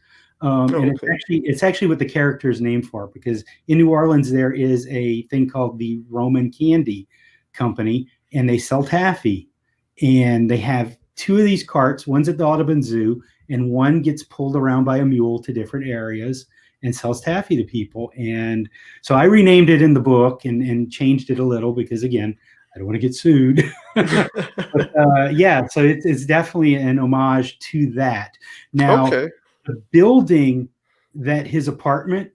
And it's actually what the character is named for, because in New Orleans there is a thing called the Roman Candy Company, and they sell taffy, and they have two of these carts. One's at the Audubon Zoo, and one gets pulled around by a mule to different areas and sells taffy to people. And so I renamed it in the book and changed it a little because, again, I don't want to get sued. But, yeah, so it's definitely an homage to that. Now, the building that his apartment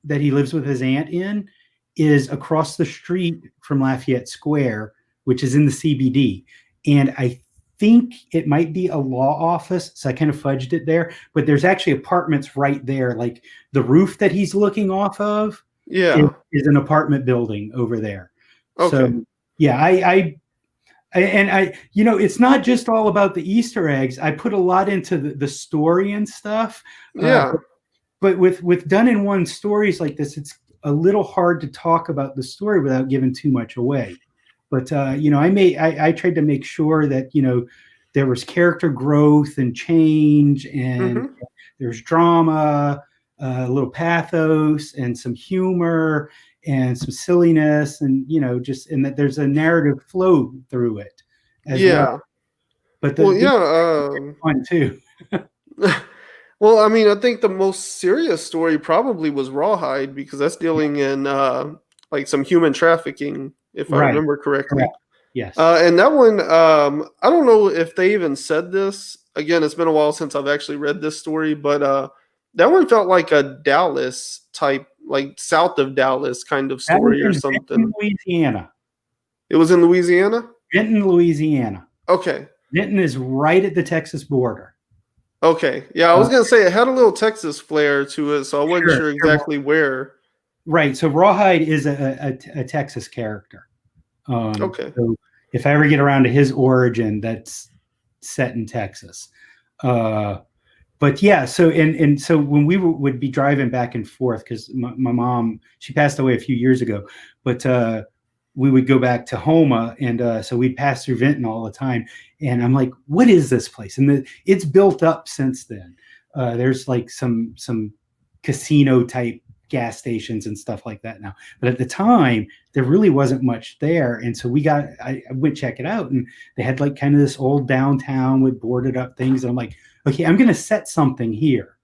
that he lives with his aunt in is across the street from Lafayette Square, which is in the CBD. And I think it might be a law office, so I kind of fudged it there. But there's actually apartments right there. Like the roof that he's looking off of Yeah. is an apartment building over there. So Okay. yeah, it's not just all about the Easter eggs. I put a lot into the story and stuff. Yeah. But with done in one stories like this, it's a little hard to talk about the story without giving too much away. But I tried to make sure that there was character growth and change, and Mm-hmm. there's drama, a little pathos, and some humor, and some silliness, and just and that there's a narrative flow through it as well. Yeah. But Well, the yeah. fun too. Well, I mean, I think the most serious story probably was Rawhide because that's dealing in like some human trafficking, if I Right. remember correctly. Correct. Yes. And that one, I don't know if they even said this. Again, it's been a while since I've actually read this story, but that one felt like a Dallas type, like south of Dallas kind of That was story or in Benton, something. Louisiana. It was in Louisiana? Benton, Louisiana. Okay. Benton is right at the Texas border. Okay. Yeah, I was Uh, going to say it had a little Texas flair to it, so I wasn't sure, sure sure. exactly where. Right. So Rawhide is a Texas character. Okay. So if I ever get around to his origin, that's set in Texas. But yeah, so when we would be driving back and forth, because my mom, she passed away a few years ago, but we would go back to Homa, and so we'd pass through Vinton all the time. And I'm like, what is this place? And it's built up since then. There's like some casino type gas stations and stuff like that now. But at the time, there really wasn't much there. And so I went check it out, and they had like kind of this old downtown with boarded up things. And I'm like, okay, I'm going to set something here.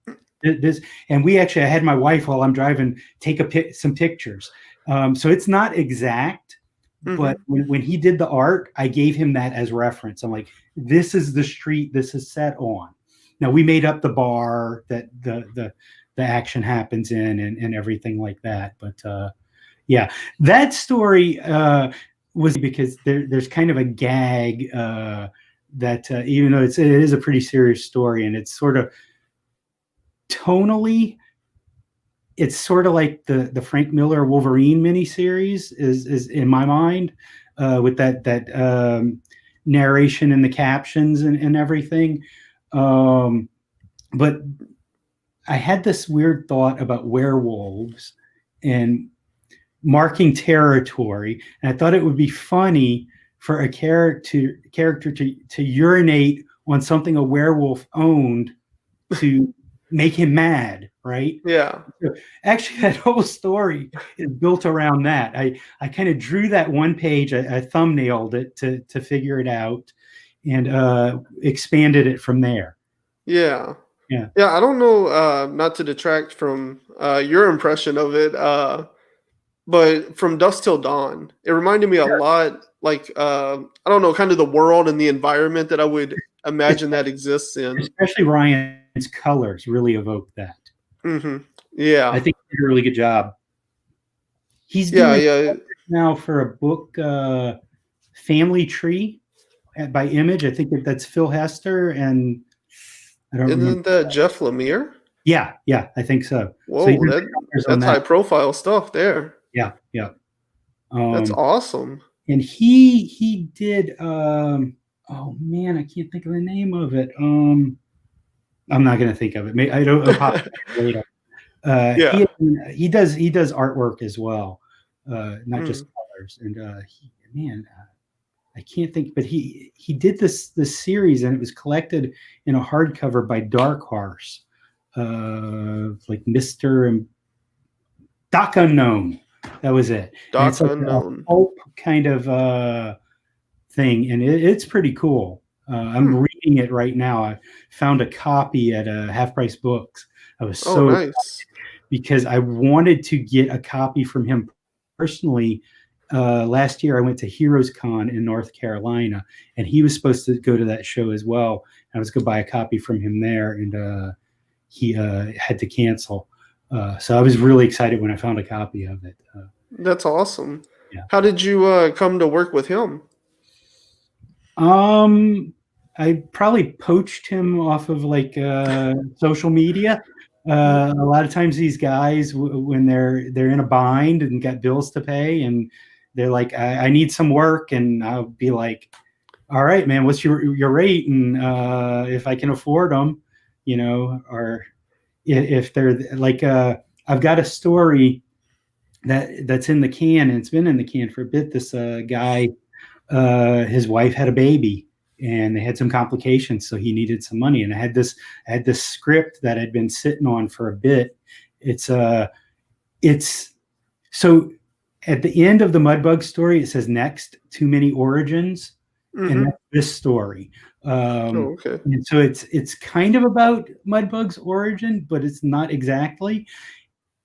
And I had my wife while I'm driving take some pictures. So it's not exact, but Mm-hmm. when he did the art, I gave him that as reference. I'm like, this is the street this is set on. Now we made up the bar that the action happens in, and everything like that. But yeah, that story was because there's kind of a gag that even though it is a pretty serious story, and it's sort of tonally, it's sort of like the Frank Miller Wolverine miniseries is in my mind, with that narration and the captions and everything. But I had this weird thought about werewolves and marking territory, and I thought it would be funny for a character to urinate on something a werewolf owned to make him mad, right? Yeah. So actually, that whole story is built around that. I kind of drew that one page, I thumbnailed it to figure it out, and expanded it from there. Yeah. Yeah. Yeah, I don't know, not to detract from your impression of it, but from Dusk Till Dawn, it reminded me a lot like, I don't know, kind of the world and the environment that I would imagine that exists in. Especially Ryan's colors really evoke that. Hmm. I Yeah. think he did a really good job. He's Yeah. doing Yeah. now for a book, Family Tree by Image. I think that's Phil Hester, and I don't remember. Isn't that Jeff Lemire? Yeah, I think so. So he Whoa, did the colors on that's high that. profile stuff there. Yeah. That's Um, awesome. and he did. Oh man, I can't think of the name of it. I'm not going to think of it. Maybe I don't. It'll pop later. Yeah. He does artwork as well, not just Mm. colors. And man, I can't think. But he did this series, and it was collected in a hardcover by Dark Horse, like Mister and Doc Unknown. That was it. And it's Doc like a Unknown. pulp kind of thing, and it's pretty cool. I'm Hmm. reading it right now. I found a copy at Half Price Books. I was Oh, so nice. because I wanted to get a copy from him personally. Last year, I went to Heroes Con in North Carolina, and he was supposed to go to that show as well. I was going to buy a copy from him there, and he had to cancel. So I was really excited when I found a copy of it. That's awesome. Yeah. How did you come to work with him? Um, I probably poached him off of like social media. A lot of times these guys, when they're in a bind and got bills to pay, and they're like, I need some work, and I'll be like, all right, man, what's your rate? And if I can afford them, or if they're like, I've got a story that's in the can, and it's been in the can for a bit. This guy, his wife had a baby, and they had some complications, so he needed some money. And I had this script that I'd been sitting on for a bit. It's so at the end of the Mudbug story, it says next, too many origins, and Mm-hmm. that's this story. Oh, okay. And so it's kind of about Mudbug's origin, but it's not exactly.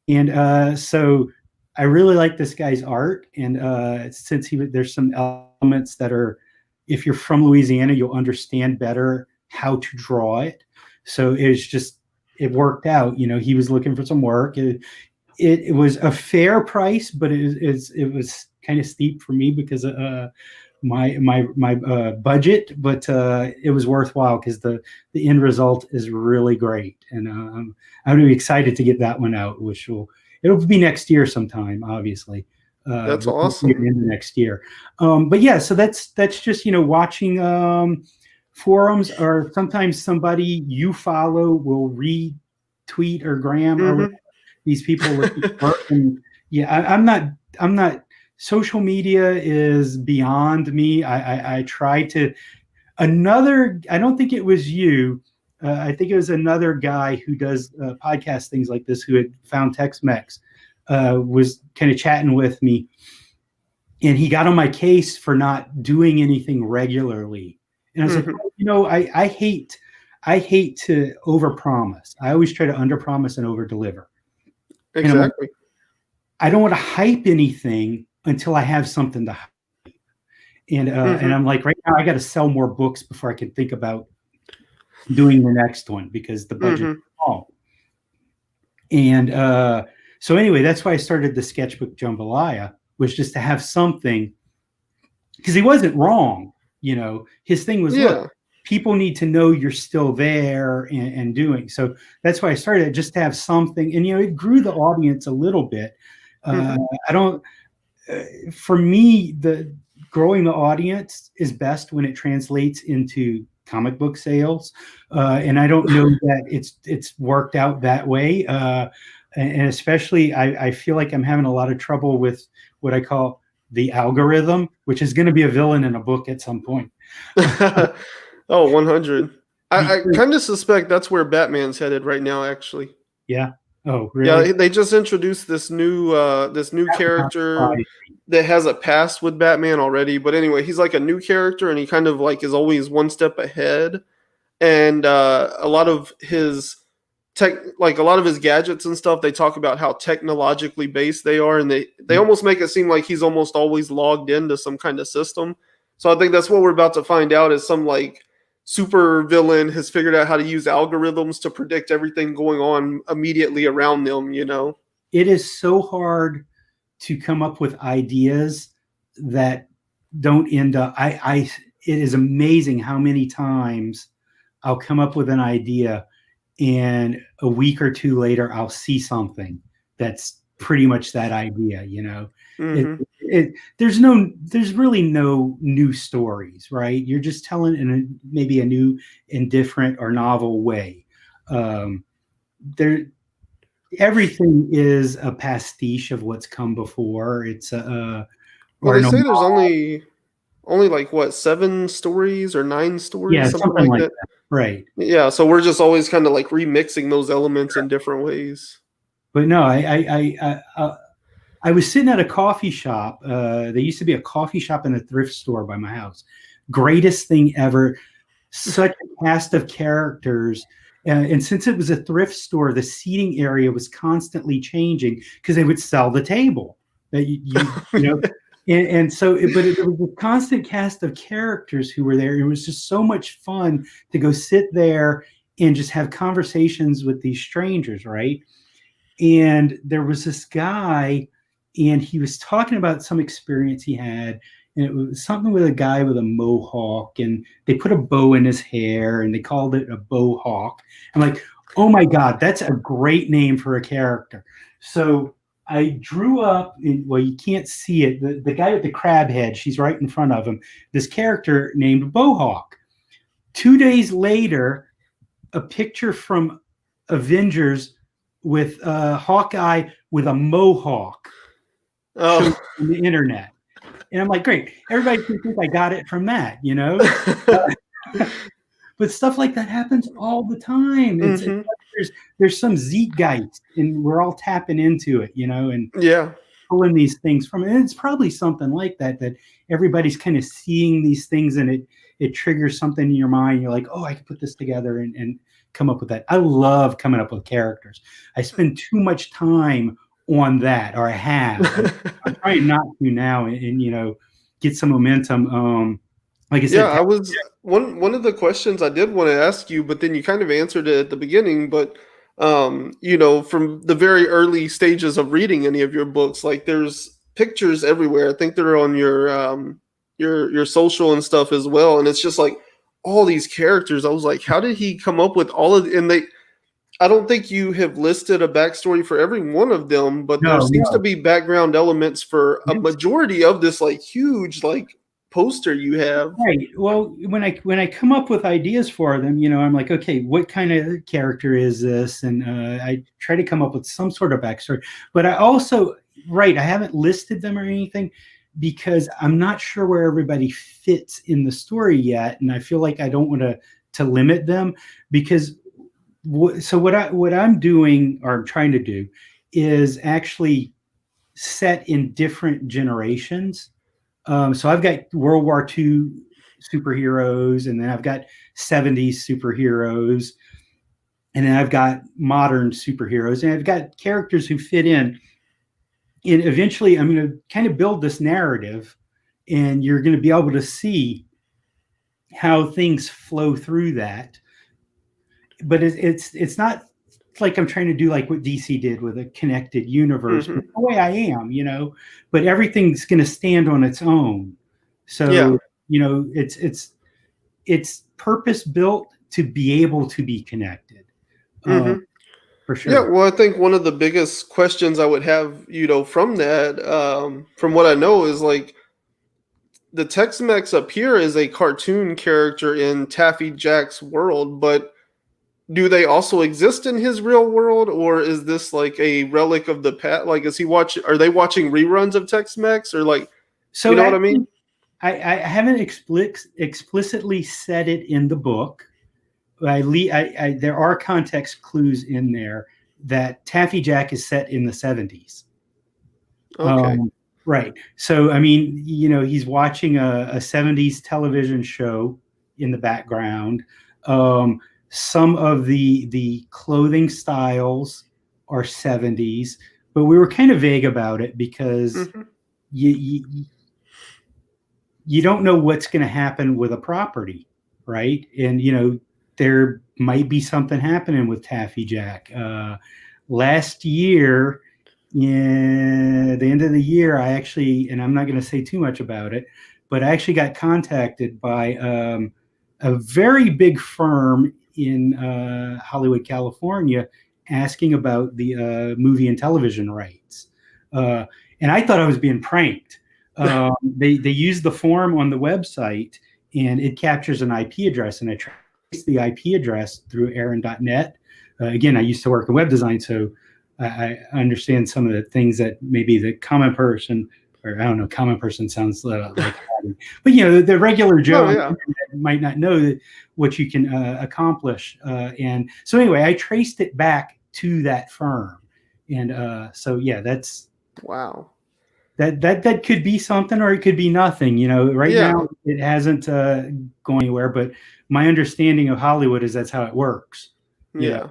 And so I really like this guy's art, and since there's some elements that are, if you're from Louisiana, you'll understand better how to draw it. So it worked out. He was looking for some work. It was a fair price, but it was kind of steep for me because my budget, but it was worthwhile because the end result is really great, and I'm really excited to get that one out, it'll be next year sometime, obviously. That's Before the awesome. end of next year. But yeah, so that's just watching forums, or sometimes somebody you follow will retweet or gram or Mm-hmm. whatever. These people looking for work, and yeah, I'm not social media is beyond me. I try to I don't think it was you. I think it was another guy who does podcast things like this, who had found Tex-Mex, was kind of chatting with me, and he got on my case for not doing anything regularly. And I was like, Mm-hmm. I hate to overpromise. I always try to underpromise and overdeliver. And I'm like, Exactly. I don't want to hype anything until I have something to hype. And Mm-hmm. I'm like, right now I got to sell more books before I can think about doing the next one, because the budget's Mm-hmm. small. And so anyway, that's why I started the sketchbook jambalaya, was just to have something, because he wasn't wrong. His thing was, look, Yeah. people need to know you're still there and doing. So that's why I started, just to have something. And it grew the audience a little bit. Mm-hmm. I don't For me, the growing the audience is best when it translates into comic book sales, and I don't know that it's worked out that way. And especially, I feel like I'm having a lot of trouble with what I call the algorithm, which is going to be a villain in a book at some point. Oh, 100. I Because, kind of suspect that's where Batman's headed right now, actually. yeah. Oh, really? Yeah, they just introduced this new That would not character surprise. that has a past with Batman already. But anyway, he's like a new character, and he kind of like is always one step ahead. And a lot of his like a lot of his gadgets and stuff, they talk about how technologically based they are, and they almost make it seem like he's almost always logged into some kind of system. So I think that's what we're about to find out, is some like super villain has figured out how to use algorithms to predict everything going on immediately around them. It is so hard to come up with ideas that don't end up. It is amazing how many times I'll come up with an idea, and a week or two later I'll see something that's pretty much that idea. It, Hmm. there's really no new stories, right? You're just telling maybe a new and different or novel way. There Everything is a pastiche of what's come before. It's Well, or they an say there's homage. only like what, 7 stories or 9 stories, Yeah, something something like like that. that. Right. Yeah, so we're just always kind of like remixing those elements in different ways. But no, I was sitting at a coffee shop. There used to be a coffee shop and a thrift store by my house. Greatest thing ever. Such a cast of characters. And since it was a thrift store, the seating area was constantly changing because they would sell the table that you know. And so, but it was a constant cast of characters who were there. It was just so much fun to go sit there and just have conversations with these strangers, right? And there was this guy, and he was talking about some experience he had, and it was something with a guy with a mohawk, and they put a bow in his hair, and they called it a bowhawk. I'm like, oh my god, that's a great name for a character. So I drew up, well, you can't see it. The guy with the crab head, she's right in front of him. This character named Bowhawk. 2 days later, a picture from Avengers with Hawkeye with a mohawk showed Oh. on the internet. And I'm like, great. Everybody can think I got it from that, you know? But stuff like that happens all the time. Hmm. There's some zeitgeist, and we're all tapping into it, you know, and Yeah. pulling these things from it. And it's probably something like that, that everybody's kind of seeing these things, and it triggers something in your mind. You're like, oh, I can put this together and come up with that. I love coming up with characters. I spend too much time on that, or I have. I'm trying not to now, and you know, get some momentum. Like I Yeah, said, I was one of the questions I did want to ask you, but then you kind of answered it at the beginning. But you know, from the very early stages of reading any of your books, like there's pictures everywhere. I think they're on your social and stuff as well. And it's just like all these characters. I was like, how did he come up with all of and they I don't think you have listed a backstory for every one of them, but there no, seems to no. be background elements for a majority of this like huge like poster you have. Right. Well, when I come up with ideas for them, you know, I'm like, okay, what kind of character is this? And I try to come up with some sort of backstory. But I also, right, I haven't listed them or anything because I'm not sure where everybody fits in the story yet, and I feel like I don't want to limit them because so what I'm doing or I'm trying to do is actually set in different generations. So I've got World War II superheroes, and then I've got 70s superheroes, and then I've got modern superheroes, and I've got characters who fit in. And eventually, I'm going to kind of build this narrative, and you're going to be able to see how things flow through that. But it's not like I'm trying to do like what DC did with a connected universe, but Hmm. the way I am, you know, but everything's going to stand on its own. Yeah. So, you know, it's purpose built to be able to be connected, uh, Hmm. for Yeah, sure. well, I think one of the biggest questions I would have, you know, from that, from what I know, is like the Tex-Mex up here is a cartoon character in Taffy Jack's world, but do they also exist in his real world, or is this like a relic of the past? Like, is he watch? Are they watching reruns of Tex-Mex, or like, you So know what I mean? actually, I haven't explicitly said it in the book. There are context clues in there that Taffy Jack is set in the 70s. Okay. Um, right. So, I mean, you know, he's watching a 70s television show in the background. Some of the clothing styles are 70s, but we were kind of vague about it because Hmm. you you don't know what's going to happen with a property, right? And you know, there might be something happening with Taffy Jack. Last year, yeah, the end of the year, I actually, and I'm not going to say too much about it, but I actually got contacted by a very big firm in Hollywood, California, asking about the movie and television rights. Uh, and I thought I was being pranked. They use the form on the website, and it captures an IP address, and I traced the IP address through Aaron.net. Again, I used to work in web design, so I understand some of the things that maybe the common person, or I don't know, common person sounds like, but you know, the regular Joe No, on the yeah. internet might not know that what you can accomplish. And so anyway, I traced it back to that firm, and so yeah, Wow. that could be something, or it could be nothing. You know, right now Yeah. it hasn't gone anywhere, but my understanding of Hollywood is that's how it works. You know, Yeah.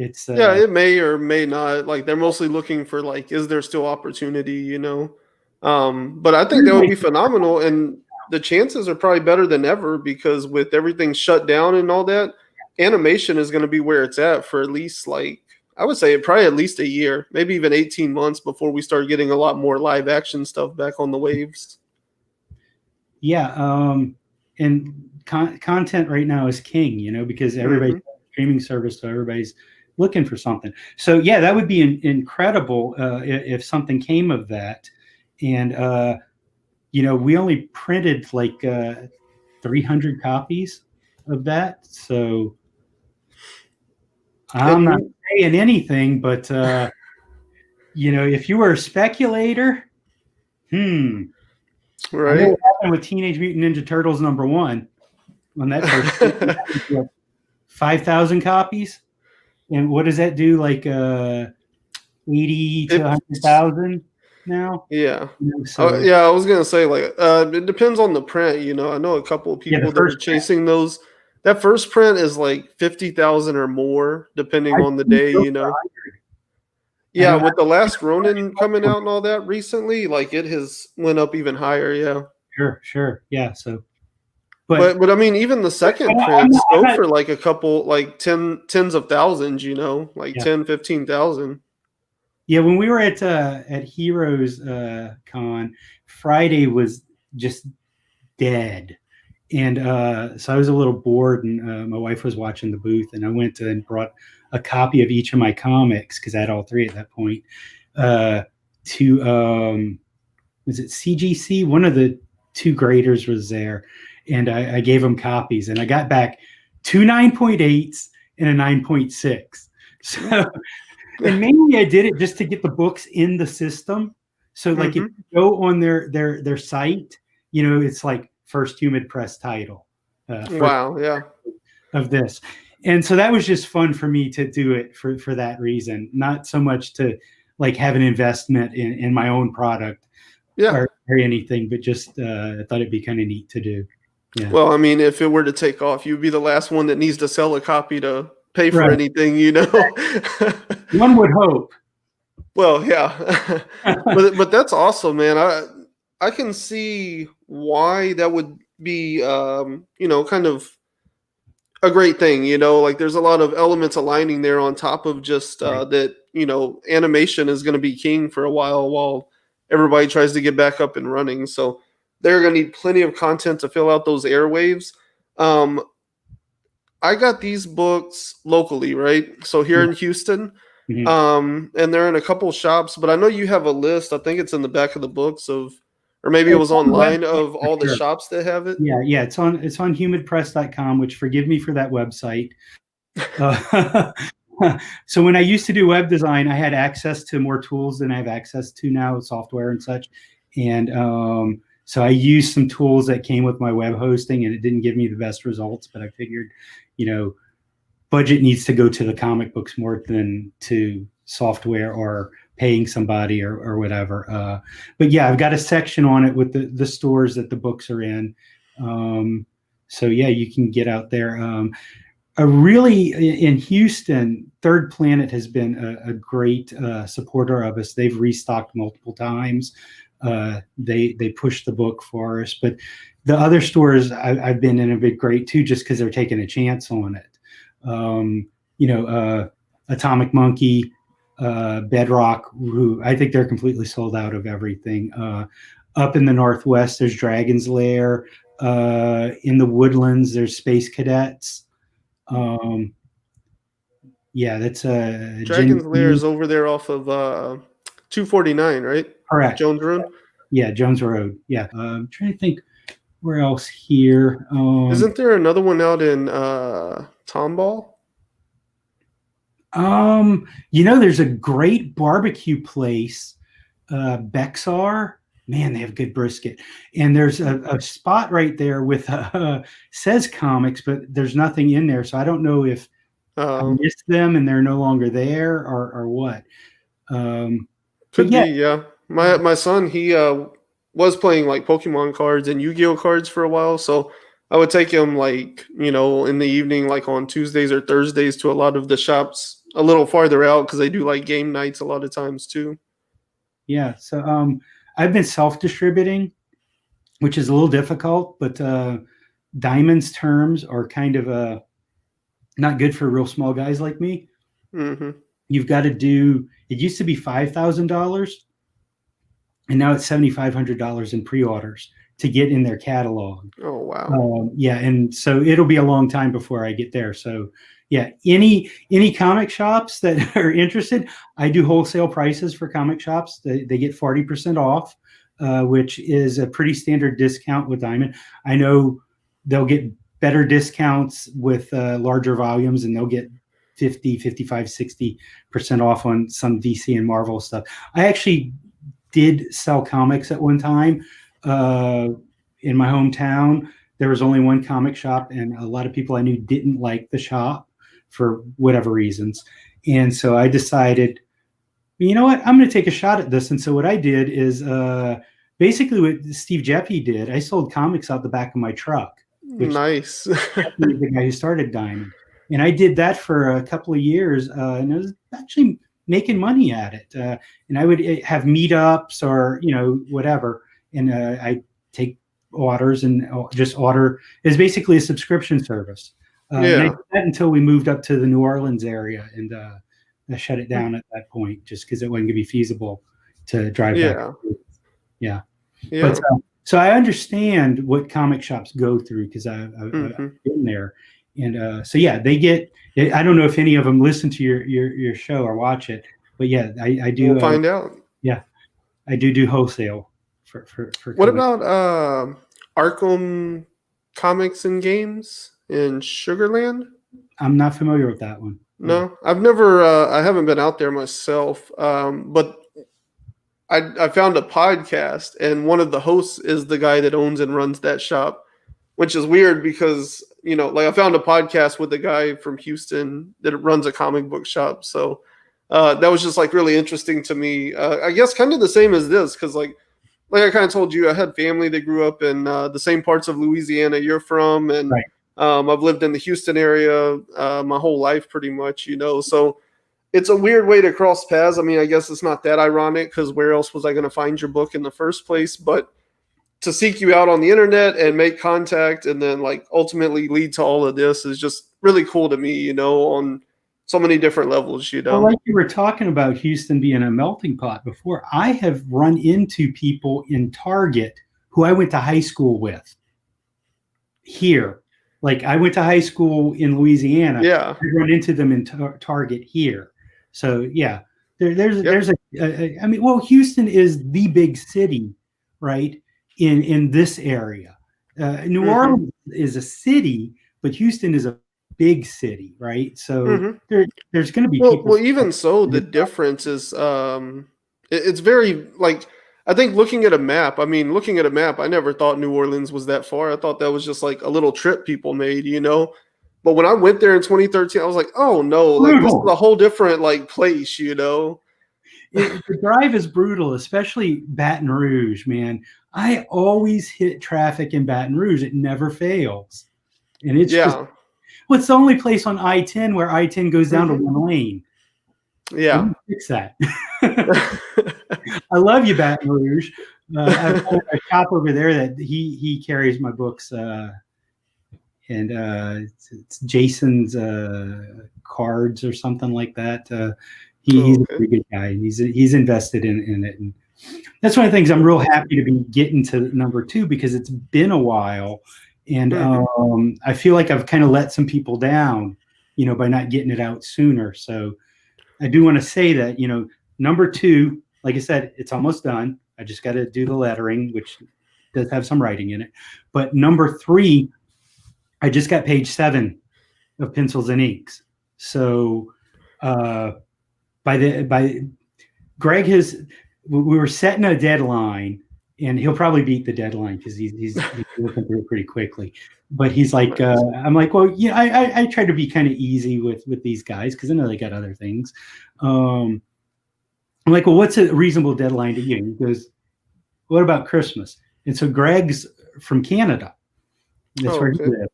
it's Yeah, it may or may not. Like they're mostly looking for like, is there still opportunity, you know? But I think that would be phenomenal, and the chances are probably better than ever because with everything shut down and all that, animation is going to be where it's at for at least like I would say probably at least a year, maybe even 18 months before we start getting a lot more live action stuff back on the waves. Yeah, and content right now is king, because everybody's Hmm. streaming service, so everybody's looking for something. So yeah, that would be incredible if something came of that. And we only printed like 300 copies of that, so I'm not And saying anything, but if you were a speculator, I know right. what happened with Teenage Mutant Ninja Turtles #1 when that first came out. That was, what, 5,000 copies? And what does that do? Like 80 to It 100,000 now? Yeah. So Yeah, I was gonna say like it depends on the print, I know a couple of yeah, the people that are first chasing those. That first print is like 50,000 or more, depending I've on the seen day, it go you for know. 100. I Yeah, know. with the last Ronin coming out and all that recently, like it has went up even higher, yeah. Sure. Yeah. So, but But I mean, even the second I'm not, prints I'm go not, for like a couple, like tens of thousands, like yeah. 10, 15,000. Yeah, when we were at Heroes Con, Friday was just dead. And so I was a little bored, and my wife was watching the booth, and I went and brought a copy of each of my comics because I had all three at that point uh, to was it CGC? One of the two graders was there, and I gave them copies, and I got back two 9.8s and a 9.6. So, and mainly I did it just to get the books in the system. So, like, if Hmm. you go on their site, it's like first Humid press title, first Wow, yeah. of this. And so that was just fun for me to do it for that reason, not so much to like have an investment in my own product Yeah. or anything, but just I thought it'd be kind of neat to do. Yeah. Well, I mean, if it were to take off, you'd be the last one that needs to sell a copy to pay for Right. anything. One would hope. Well, yeah. But that's awesome, man. I can see why that would be kind of a great thing, like there's a lot of elements aligning there on top of just Right. that, animation is going to be king for a while everybody tries to get back up and running. So they're going to need plenty of content to fill out those airwaves. Um, I got these books locally, right? So here Yeah. in Houston, Mhm. and they're in a couple shops, but I know you have a list. I think it's in the back of the books or maybe it It's was on the online website of for all the sure. shops that have it. Yeah. It's on humidpress.com, which forgive me for that website. Uh, so when I used to do web design, I had access to more tools than I have access to now, software and such. And so I used some tools that came with my web hosting, and it didn't give me the best results. But I figured, you know, budget needs to go to the comic books more than to software or paying somebody or whatever. But yeah, I've got a section on it with the stores that the books are in. So yeah, you can get out there. Really in Houston, Third Planet has been a great supporter of us. They've restocked multiple times. They push the book for us, but the other stores I've been in have been great too, just because they're taking a chance on it. Um, Atomic Monkey, Bedrock, who I think they're completely sold out of everything. Up in the Northwest, there's Dragon's Lair. In the Woodlands, there's Space Cadets. Um, yeah, that's a Dragon's Lair genuine. is over there off of 249, right? Correct. Jones Road. Yeah, Jones Road. Yeah. I'm trying to think where else here. Isn't there another one out in Tomball? There's a great barbecue place, Bexar. Man, they have good brisket. And there's a spot right there with says comics, but there's nothing in there. So I don't know if I Uh, missed them and they're no longer there or what. But could yeah, be, yeah. My son, he was playing like Pokemon cards and Yu-Gi-Oh cards for a while, so I would take him like, in the evening, like on Tuesdays or Thursdays to a lot of the shops a little farther out because they do like game nights a lot of times too. yeah. So I've been self-distributing, which is a little difficult, but Diamond's terms are kind of not good for real small guys like me. Hmm. You've got to do. It used to be $5,000, and now it's $7,500 in pre-orders. to get in their catalog. Oh wow. Yeah, and so it'll be a long time before I get there. So yeah, any comic shops that are interested, I do wholesale prices for comic shops. They get 40% off, which is a pretty standard discount with Diamond. I know they'll get better discounts with larger volumes, and they'll get 50, 55, 60% off on some DC and Marvel stuff. I actually did sell comics at one time in my hometown. There was only one comic shop, and a lot of people I knew didn't like the shop for whatever reasons. And so I decided, you know what, I'm going to take a shot at this. And so what I did is basically what Steve Jeffy did. I sold comics out the back of my truck, which Nice. the guy who started Diamond. And I did that for a couple of years, and I was actually making money at it. And I would have meetups or, whatever. And I take orders and just order. It's basically a subscription service. And I did that until we moved up to the New Orleans area, and I shut it down at that point just because it wasn't going to be feasible to drive back. Yeah. But so I understand what comic shops go through because I've been there. And so yeah, they get. I don't know if any of them listen to your show or watch it, but yeah, I do. We'll find out. Yeah, I do wholesale for. What about Arkham Comics and Games in Sugarland? I'm not familiar with that one. No, I've never. I haven't been out there myself, but I found a podcast, and one of the hosts is the guy that owns and runs that shop, which is weird because, like I found a podcast with the guy from Houston that runs a comic book shop. So that was just like really interesting to me. I guess kind of the same as this, because like I kind of told you, I had family that grew up in the same parts of Louisiana you're from, and right. I've lived in the Houston area my whole life pretty much, so it's a weird way to cross paths. I mean, I guess it's not that ironic because where else was I going to find your book in the first place? But to seek you out on the internet and make contact and then like ultimately lead to all of this is just really cool to me, on so many different levels, Well, like you were talking about Houston being a melting pot before, I have run into people in Target who I went to high school with here. Like I went to high school in Louisiana. Yeah. I run into them in Target here. So yeah, there's I mean, well, Houston is the big city, right? In this area, New Orleans is a city, but Houston is a big city, right? So there's going to be people. Well, even so, the difference is it's very like I think looking at a map. I never thought New Orleans was that far. I thought that was just like a little trip people made, But when I went there in 2013, I was like, oh no, like this is a whole different like place, The drive is brutal, especially Baton Rouge, man. I always hit traffic in Baton Rouge. It never fails. And it's just, well, it's the only place on I-10 where I-10 goes down to one lane. Yeah. Fix that. I love you, Baton Rouge. I've got a shop over there that he carries my books, and it's Jason's cards or something like that. He's a pretty good guy, and he's invested in it. And that's one of the things I'm real happy to be getting to number 2 because it's been a while, and I feel like I've kind of let some people down, by not getting it out sooner. So I do want to say that, number 2, like I said, it's almost done. I just got to do the lettering, which does have some writing in it. But number 3, I just got page 7 of Pencils and Inks. So by Greg we were setting a deadline, and he'll probably beat the deadline because he's working through it pretty quickly. But he's like, I'm like, well, yeah, I try to be kind of easy with these guys because I know they got other things. I'm like, well, what's a reasonable deadline to you? He goes, what about Christmas? And so Greg's from Canada. That's where he lives.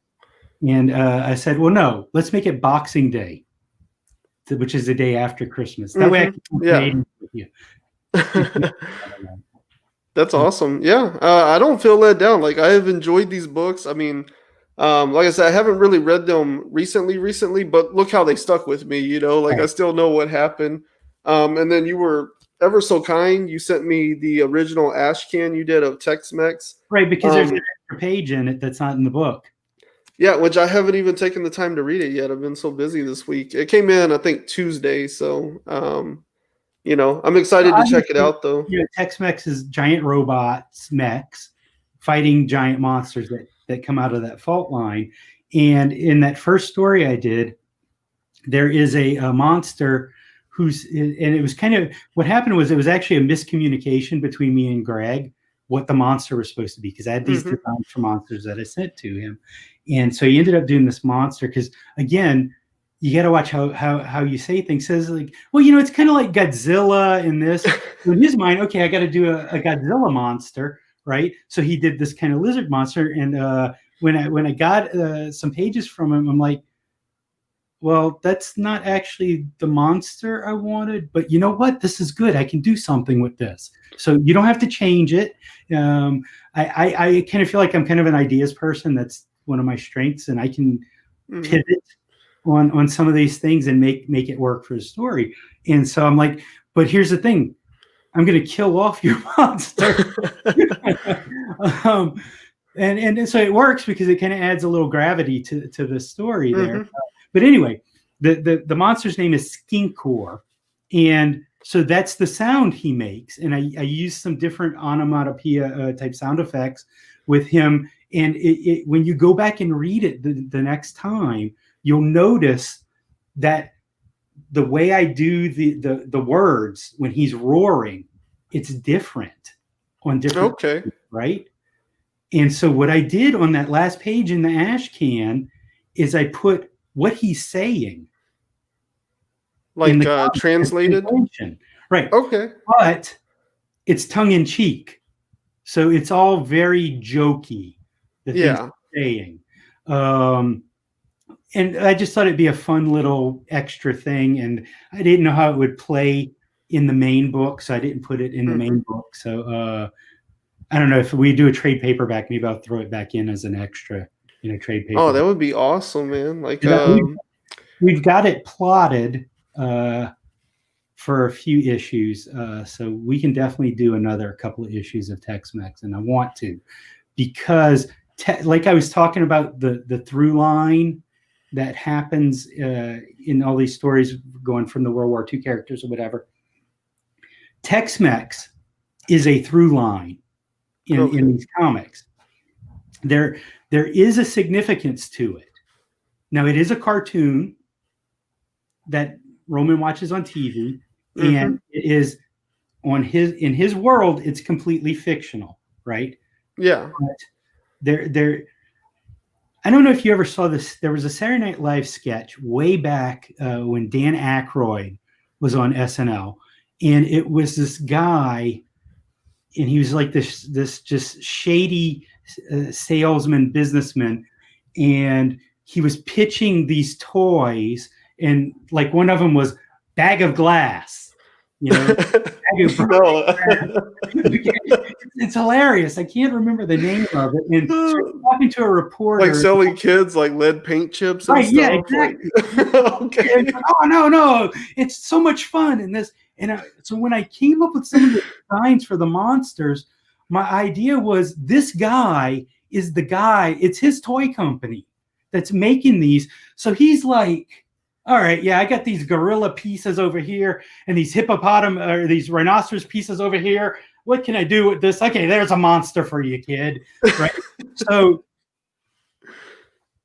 And I said, well, no, let's make it Boxing Day, which is the day after Christmas. That way I can coordinate with you. That's awesome. Yeah. I don't feel let down. Like I have enjoyed these books. I mean, like I said, I haven't really read them recently, but look how they stuck with me, like I still know what happened. And then you were ever so kind. You sent me the original ash can you did of Tex-Mex. Right, because there's an extra page in it that's not in the book. Yeah, which I haven't even taken the time to read it yet. I've been so busy this week. It came in, I think, Tuesday. So, I'm excited to check it Obviously, out, though. Tex-Mex is giant robots, mechs, fighting giant monsters that come out of that fault line. And in that first story I did, there is a monster and it was kind of, what happened was it was actually a miscommunication between me and Greg, what the monster was supposed to be, because I had these designs for monsters that I sent to him. And so he ended up doing this monster because, again, you got to watch how you say things. Says like, well, it's kind of like Godzilla in this. In his mind, okay, I got to do a Godzilla monster, right? So he did this kind of lizard monster. And when I got some pages from him, I'm like, well, that's not actually the monster I wanted, but you know what? This is good. I can do something with this. So you don't have to change it. I kind of feel like I'm kind of an ideas person. That's one of my strengths, and I can pivot on some of these things and make it work for the story. And so I'm like, but here's the thing. I'm going to kill off your monster. And so it works because it kind of adds a little gravity to the story there. But anyway, the monster's name is Skinkor, and so that's the sound he makes. And I use some different onomatopoeia type sound effects with him. And when you go back and read it the next time, you'll notice that the way I do the words when he's roaring, it's different on different Okay. right? And so what I did on that last page in the ash can is I put what he's saying. Like translated? Right. Okay. But it's tongue-in-cheek. So it's all very jokey, the things he's saying. And I just thought it'd be a fun little extra thing. And I didn't know how it would play in the main book, so I didn't put it in the main book. So I don't know, if we do a trade paperback, maybe I'll throw it back in as an extra, trade paper. Oh, that would be awesome, man. Like, we've got it plotted for a few issues, so we can definitely do another couple of issues of Tex-Mex, and I want to, because like I was talking about the through line that happens in all these stories going from the World War II characters or whatever. Tex-Mex is a through line in these comics. There is a significance to it. Now, it is a cartoon that Roman watches on TV, and it is in his world, it's completely fictional, right? Yeah. But I don't know if you ever saw this. There was a Saturday Night Live sketch way back when Dan Aykroyd was on SNL, and it was this guy, and he was like this just shady salesman, businessman, and he was pitching these toys, and like one of them was bag of glass, It's hilarious. I can't remember the name of it. And so talking to a reporter, like selling kids like lead paint chips and stuff. Yeah, exactly. Okay. Oh no, it's so much fun. So when I came up with some of the designs for the monsters, my idea was this guy is the guy. It's his toy company that's making these. So he's like, all right, yeah, I got these gorilla pieces over here and these these rhinoceros pieces over here. What can I do with this? Okay, there's a monster for you, kid. Right. So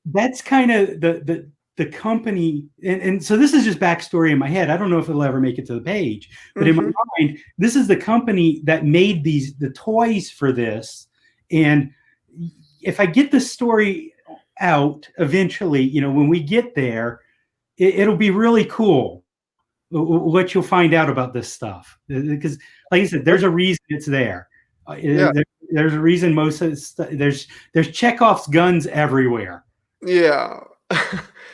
that's kind of the company. And so this is just backstory in my head. I don't know if it'll ever make it to the page, but in my mind, this is the company that made the toys for this. And if I get the story out eventually, when we get there, it'll be really cool what you'll find out about this stuff, because like I said, there's a reason it's there. There's a reason most of there's Chekhov's guns everywhere. Yeah.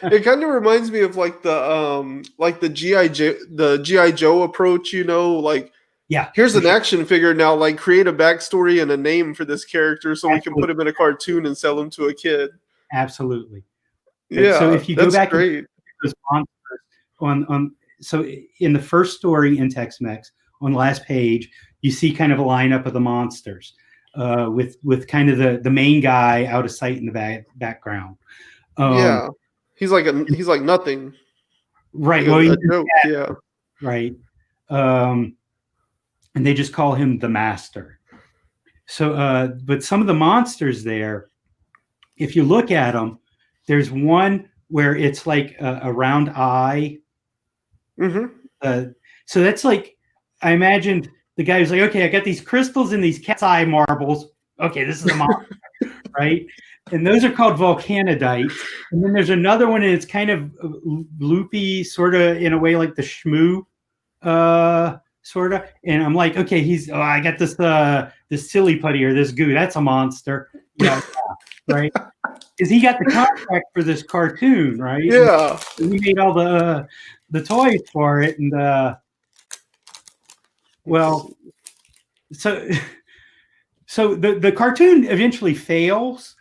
It kind of reminds me of like the GI Joe approach, like, yeah, here's an action figure, now like create a backstory and a name for this character so we can put him in a cartoon and sell him to a kid. Absolutely. Yeah, so if you go back great. those monsters so in the first story in Tex-Mex, on the last page, you see kind of a lineup of the monsters, with kind of the main guy out of sight in the background. Yeah, he's like nothing. Right. Like Well, a joke. Yeah. right. And they just call him the Master. So, but some of the monsters there, if you look at them, there's one where it's like a round eye. So that's like, I imagined the guy was like, okay, I got these crystals and these cat's eye marbles. Okay, this is a monster, right? And those are called volcanidites. And then there's another one, and it's kind of loopy, sort of in a way like the shmoo, sort of. And I'm like, okay, I got this silly putty or this goo. That's a monster. Yeah, right. Because he got the contract for this cartoon, right? Yeah. And he made all the toys for it, and well, so the cartoon eventually fails,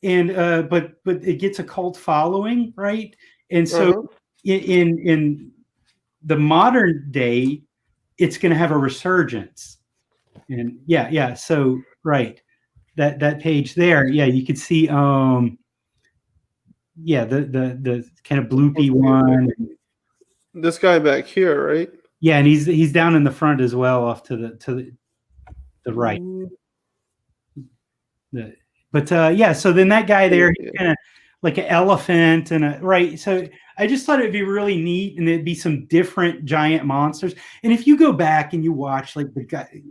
and but it gets a cult following, right? And so in the modern day, it's going to have a resurgence, and yeah. So right, that page there, yeah, you could see the kind of bloopy one. This guy back here, right? Yeah, and he's down in the front as well, off to the right. Yeah, so then that guy there, he's kind of like an elephant right. So I just thought it'd be really neat, and it'd be some different giant monsters. And if you go back and you watch like the guy,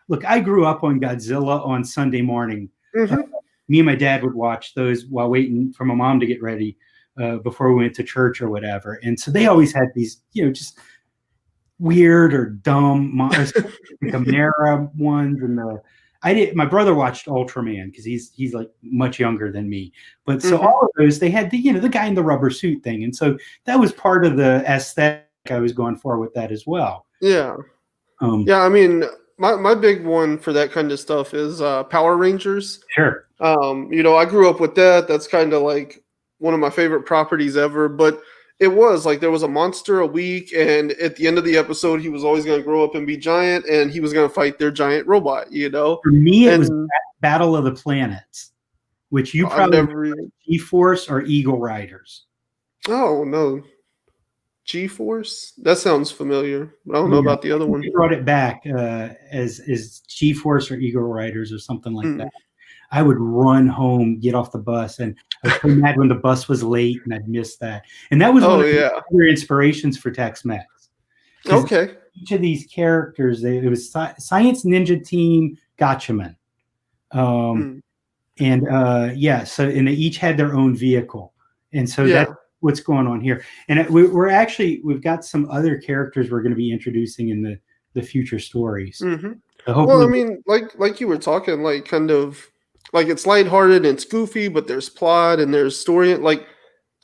look, I grew up on Godzilla on Sunday morning. Me and my dad would watch those while waiting for my mom to get ready before we went to church or whatever. And so they always had these, just weird or dumb Gamera ones, and my brother watched Ultraman because he's like much younger than me. But so all of those, they had the guy in the rubber suit thing, and so that was part of the aesthetic I was going for with that as well. Yeah. I mean, my big one for that kind of stuff is Power Rangers. Sure. I grew up with that. That's kind of like one of my favorite properties ever. But it was like there was a monster a week, and at the end of the episode, he was always going to grow up and be giant, and he was going to fight their giant robot. For me, it was Battle of the Planets, which you probably never... G-Force or Eagle Riders. Oh no, G-Force. That sounds familiar, but I don't know about the other one. They brought it back as G-Force or Eagle Riders or something like that. I would run home, get off the bus, and I was so mad when the bus was late, and I'd miss that. And that was one of the other inspirations for Tex-Mex. Okay. Each of these characters, it was Science Ninja Team Gotchaman. So and they each had their own vehicle. And so that's what's going on here. And we've got some other characters we're going to be introducing in the future stories. Well, I mean, like you were talking, like kind of like it's lighthearted and it's goofy, but there's plot and there's story. Like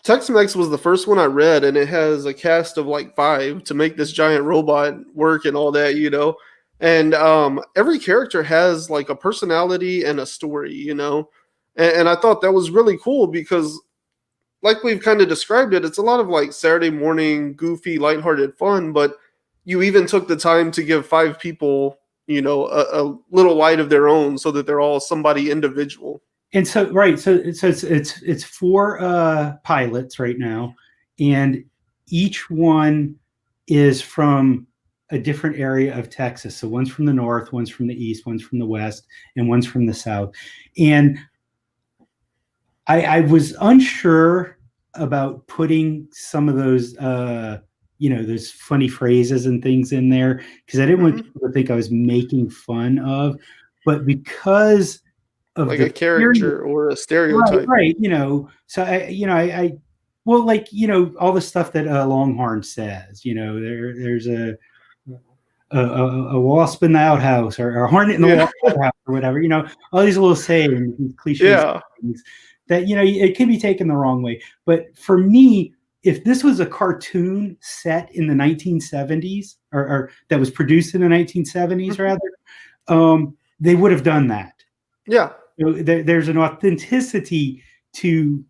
Tex-Mex was the first one I read, and it has a cast of like 5 to make this giant robot work and all that, And every character has like a personality and a story, And I thought that was really cool because, like we've kind of described it, it's a lot of like Saturday morning, goofy, lighthearted fun, but you even took the time to give 5 people a little light of their own so that they're all somebody individual. And so, right. So it's 4 pilots right now, and each one is from a different area of Texas. So one's from the north, one's from the east, one's from the west, and one's from the south. And I was unsure about putting some of those those funny phrases and things in there because I didn't want people to think I was making fun of, but because of like a character or a stereotype, right? So I all the stuff that Longhorn says. There's a wasp in the outhouse or a hornet in the outhouse or whatever. All these little sayings, these cliches, things that it can be taken the wrong way. But for me, if this was a cartoon set in the 1970s or that was produced in the 1970s, rather, they would have done that. Yeah. There's an authenticity to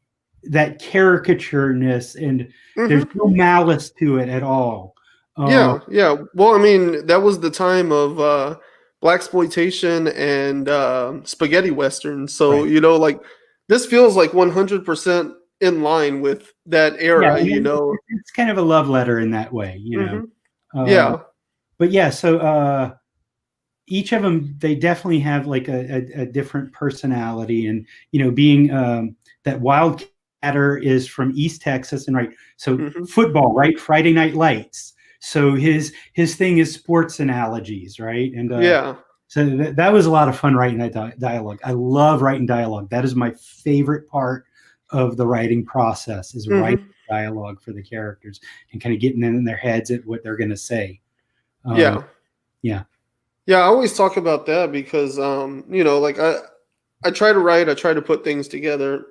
that caricatureness, and there's no malice to it at all. Yeah, yeah. Well, I mean, that was the time of blaxploitation and spaghetti westerns. So, Right. like this feels like 100% in line with that Yeah, era, and it's kind of a love letter in that way, Hmm. Um, Yeah. but yeah, so each of them, they definitely have like a different personality, and being that Wildcatter is from East Texas, and right, so Hmm. football, right, Friday Night Lights. So his thing is sports analogies, right, and Yeah. so that was a lot of fun writing that dialogue. I love writing dialogue. That is my favorite part of the writing process, is writing Hmm. dialogue for the characters and kind of getting in their heads at what they're going to say. Um, Yeah. yeah. Yeah. I always talk about that because, like I try to write, I try to put things together.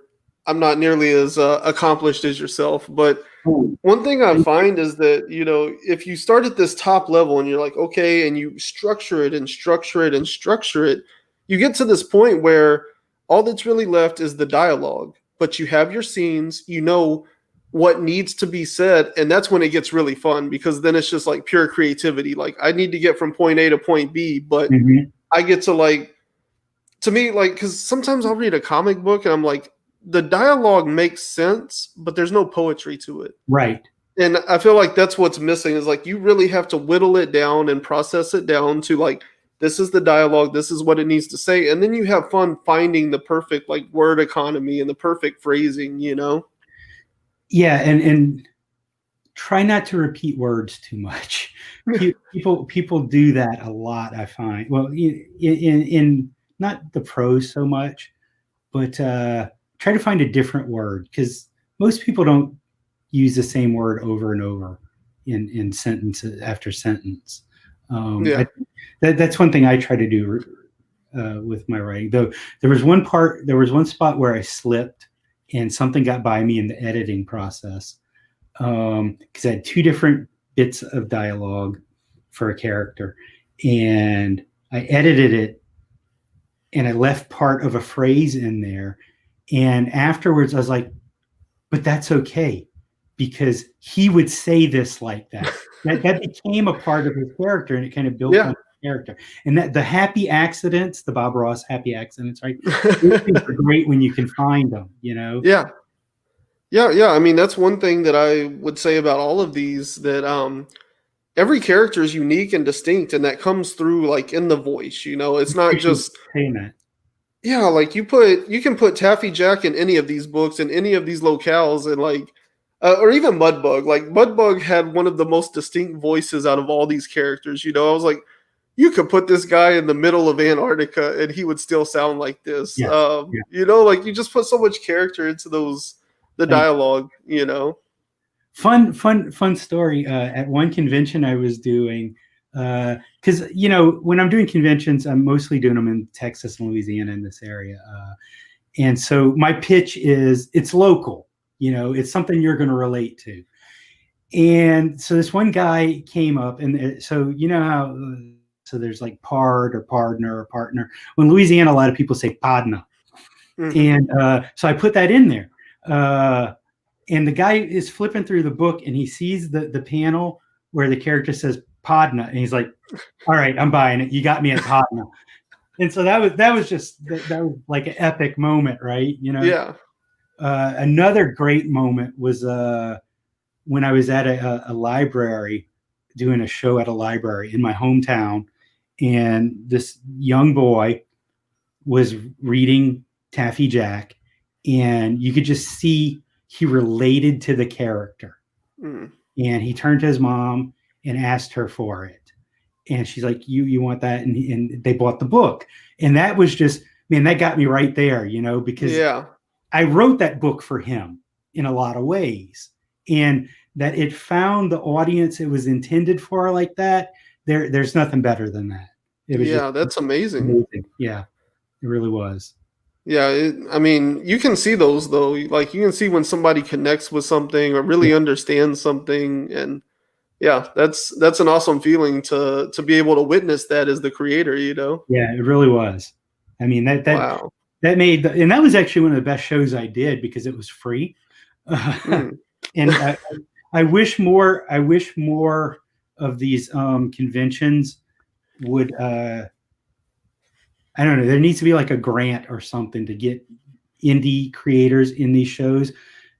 I'm not nearly as accomplished as yourself, but Oh, one thing I find is that, if you start at this top level and you're like, okay, and you structure it and structure it and structure it, you get to this point where all that's really left is the dialogue. But you have your scenes, you know what needs to be said, and that's when it gets really fun because then it's just like pure creativity. Like I need to get from point A to point B, but mhm. I get to like to me, like, because sometimes I'll read a comic book and I'm like, the dialogue makes sense, but there's no poetry to it. Right. And I feel like that's what's missing is like you really have to whittle it down and process it down to like this is the dialogue, this is what it needs to say, and then you have fun finding the perfect like word economy and the perfect phrasing. Yeah, and try not to repeat words too much. People do that a lot, I find. Well, in not the prose so much, but try to find a different word, because most people don't use the same word over and over in sentence after sentence. Yeah. That's one thing I try to do with my writing. Though there was one spot where I slipped, and something got by me in the editing process, because I had two different bits of dialogue for a character, and I edited it, and I left part of a phrase in there, and afterwards I was like, but that's okay, because he would say this like that. That became a part of his character, and it kind of built on Yeah. his character. And that the happy accidents, the Bob Ross happy accidents, right? Those things are great when you can find them. Yeah. Yeah, yeah. I mean, that's one thing that I would say about all of these that every character is unique and distinct and that comes through like in the voice. It's not Appreciate just saying that. yeah, like you can put Taffy Jack in any of these books in any of these locales and like or even Mudbug. Like Mudbug had one of the most distinct voices out of all these characters. I was like, you could put this guy in the middle of Antarctica and he would still sound like this. Yeah, yeah. Like you just put so much character into the Thank dialogue. fun story. At one convention I was doing, because when I'm doing conventions, I'm mostly doing them in Texas and Louisiana, in this area, and so my pitch is it's local. It's something you're going to relate to. And so this one guy came up, and so how so there's like pard or pardner or partner. Well, in Louisiana, a lot of people say padna, Hmm. and so I put that in there. And the guy is flipping through the book, and he sees the panel where the character says Podna, and he's like, "All right, I'm buying it. You got me at Podna." And so that was like an epic moment, right? Yeah. Another great moment was when I was at a library, doing a show at a library in my hometown, and this young boy was reading Taffy Jack, and you could just see he related to the character. Mm. And he turned to his mom and asked her for it. And she's like, "You want that?" And they bought the book. And that was just, man, that got me right there, because Yeah. I wrote that book for him in a lot of ways. And that it found the audience it was intended for like that, there's nothing better than that. It was just Yeah, that's amazing. amazing. Yeah, it really was. Yeah, I mean, you can see those though. Like you can see when somebody connects with something or Yeah, really understands something, and yeah, that's an awesome feeling to be able to witness that as the creator. yeah, it really was. I mean, Wow. that made and that was actually one of the best shows I did, because it was free. Mm. And I wish more of these conventions would I don't know, there needs to be like a grant or something to get indie creators in these shows,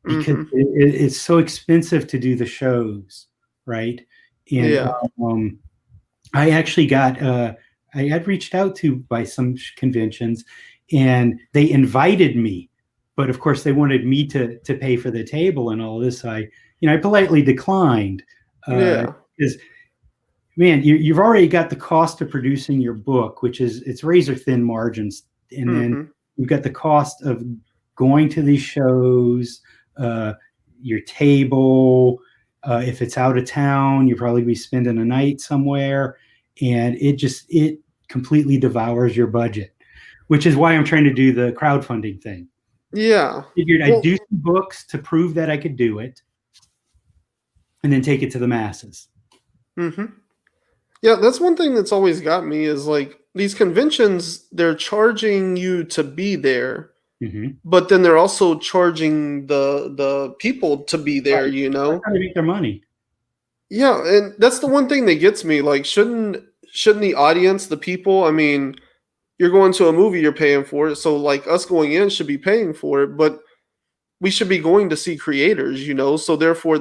because Mm-hmm. it's so expensive to do the shows, right? And Yeah. I actually got I had reached out to by some conventions, and they invited me, but of course they wanted me to pay for the table and all this. I politely declined, Yeah. because man, you've already got the cost of producing your book, which is it's razor thin margins, and then Mm-hmm. you've got the cost of going to these shows, uh, your table. If it's out of town, you'll probably be spending a night somewhere, and it completely devours your budget, which is why I'm trying to do the crowdfunding thing. Yeah. Figured I'd Well, do some books to prove that I could do it, and then take it to the masses. mm-hmm. Yeah, that's one thing that's always got me is like these conventions, they're charging you to be there, Mm-hmm. but then they're also charging the people to be there, Right. you That's know? how they make their money. Yeah, and that's the one thing that gets me. Like, shouldn't the audience, the people, I mean, you're going to a movie, you're paying for it. So like us going in should be paying for it, but we should be going to see creators, you know? So therefore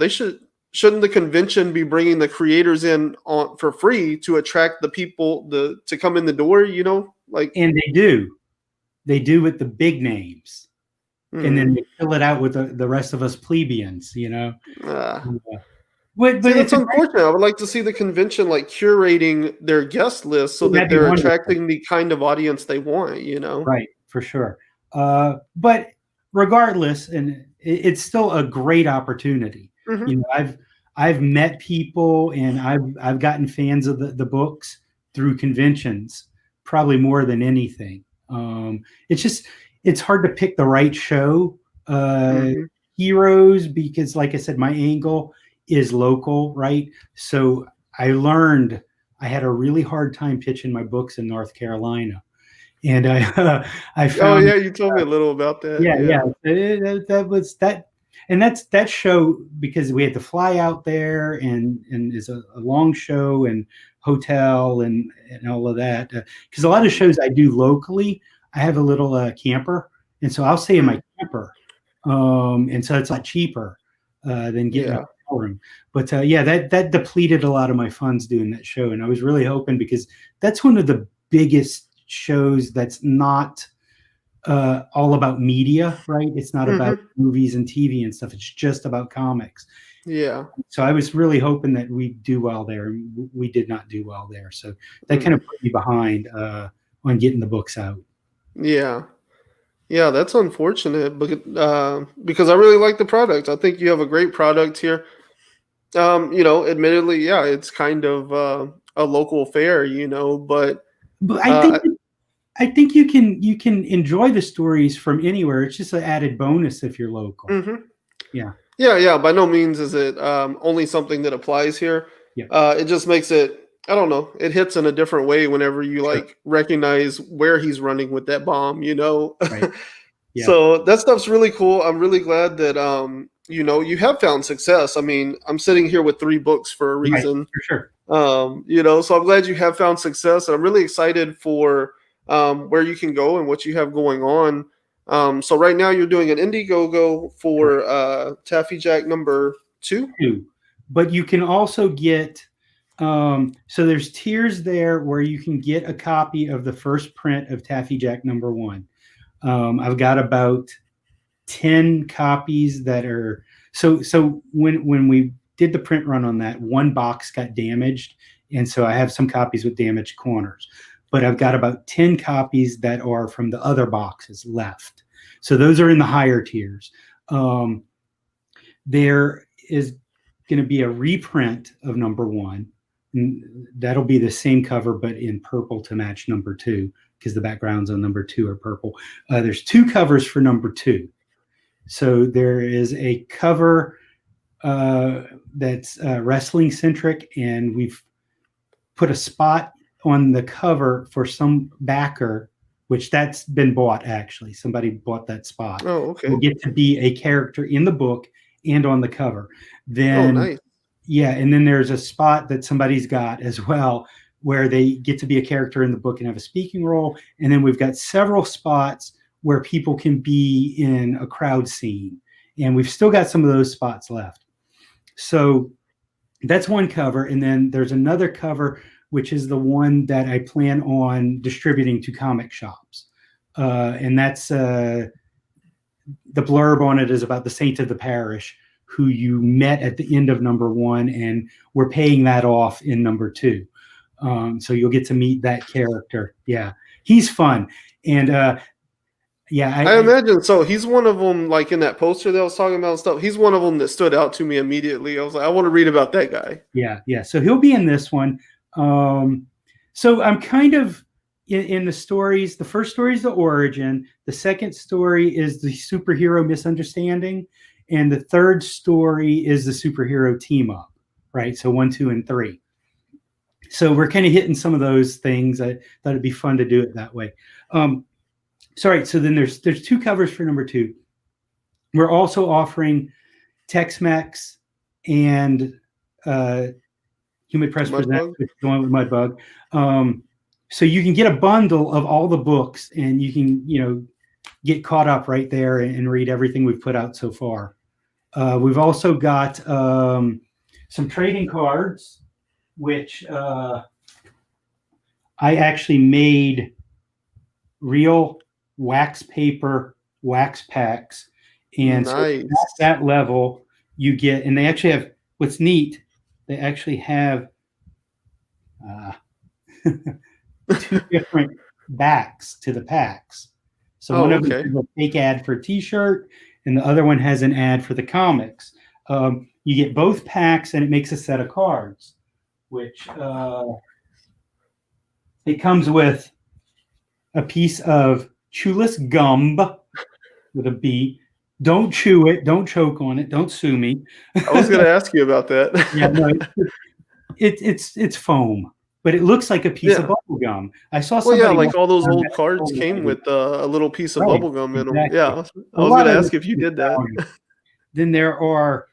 shouldn't the convention be bringing the creators in on for free to attract the people to come in the door, you know? Like, And they do with the big names, and hmm. then they fill it out with the rest of us plebeians. uh, But See, it's that's a unfortunate. I would like to see the convention like curating their guest list so that that'd be they're wonderful, attracting the kind of audience they want, you know? right? For sure. But regardless, and it's still a great opportunity. Hmm. I've met people, and I've gotten fans of the books through conventions, probably more than anything. It's just it's hard to pick the right show. Uh, Hmm. Heroes, because like I said, my angle is local, right? So I learned I had a really hard time pitching my books in North Carolina, and I Oh found yeah, you told me a little about that. yeah, yeah, Yeah. that was that, and that's that show, because we had to fly out there, and it's a long show, and hotel, and all of that. Because a lot of shows I do locally, I have a little camper, and so I'll stay in my Mm, camper, and so it's a lot cheaper than getting a yeah. hotel room. But yeah, that depleted a lot of my funds doing that show, and I was really hoping, because that's one of the biggest shows that's not all about media, right? It's not about Hmm. movies and TV and stuff. It's just about comics. Yeah. So I was really hoping that we do well there, and we did not do well there. So that kind Mm, of put me behind on getting the books out. yeah. Yeah, that's unfortunate, but because I really like the product. I think you have a great product here. Admittedly, yeah, it's kind of a local fair, you know, but But uh, I think you can enjoy the stories from anywhere. It's just an added bonus if you're local. mhm. Yeah, Yeah, yeah. By no means is it only something that applies here. yeah, It just makes it. I don't know. It hits in a different way whenever you sure, like recognize where he's running with that bomb. You know. right, yeah, So that stuff's really cool. I'm really glad that you have found success. I mean, I'm sitting here with 3 books for a right, reason. for sure. So I'm glad you have found success, and I'm really excited for where you can go and what you have going on. So right now you're doing an Indiegogo Correct. for Taffy Jack number 2. Too. But you can also get so there's tiers there where you can get a copy of the first print of Taffy Jack #1. I've got about 10 copies that are so when we did the print run on that, one box got damaged, and so I have some copies with damaged corners, but I've got about 10 copies that are from the other boxes left. So those are in the higher tiers. There is going to be a reprint of #1. That'll be the same cover, but in purple to match #2, because the backgrounds on #2 are purple. There's 2 covers for #2. So there is a cover that's wrestling centric, and we've put a spot on the cover for some backer, which that's been bought actually. Somebody bought that spot. Oh, Will okay. get to be a character in the book and on the cover. Oh, Then nice. Yeah, and then there's a spot that somebody's got as well where they get to be a character in the book and have a speaking role. And then we've got several spots where people can be in a crowd scene. And we've still got some of those spots left. So that's one cover. And then there's another cover, which is the one that I plan on distributing to comic shops. And that's the blurb on it is about the saint of the parish who you met at the end of number 1, and we're paying that off in number 2. So you'll get to meet that character. Yeah, he's fun. And yeah, I imagine so. He's one of them, like in that poster that I was talking about and stuff. He's one of them that stood out to me immediately. I was like, I want to read about that guy. Yeah. So he'll be in this one. So I'm kind of in the stories. The first story is the origin. The second story is the superhero misunderstanding. And the third story is the superhero team up, right? So 1, 2, and 3. So we're kind of hitting some of those things. I thought it'd be fun to do it that way. Sorry. So then there's 2 covers for number 2. We're also offering Tex-Mex and Humid Press Presents, which is the one with Mudbug. So you can get a bundle of all the books, and you can, get caught up right there and read everything we've put out so far. We've also got some trading cards, which I actually made real wax paper wax packs. And nice. So at that level, you get, and they actually have, what's neat, they actually have 2 different backs to the packs. So one of them is a fake ad for a t-shirt, and the other one has an ad for the comics. You get both packs, and it makes a set of cards, which it comes with a piece of chewless gum with a B. Don't chew it. Don't choke on it. Don't sue me. I was going to ask you about that. Yeah, no, it's foam, but it looks like a piece of bubble gum. I saw somebody. Well, yeah, like all those old cards came with a little piece of bubble gum in them. Yeah, I was going to ask if you did that. Then there are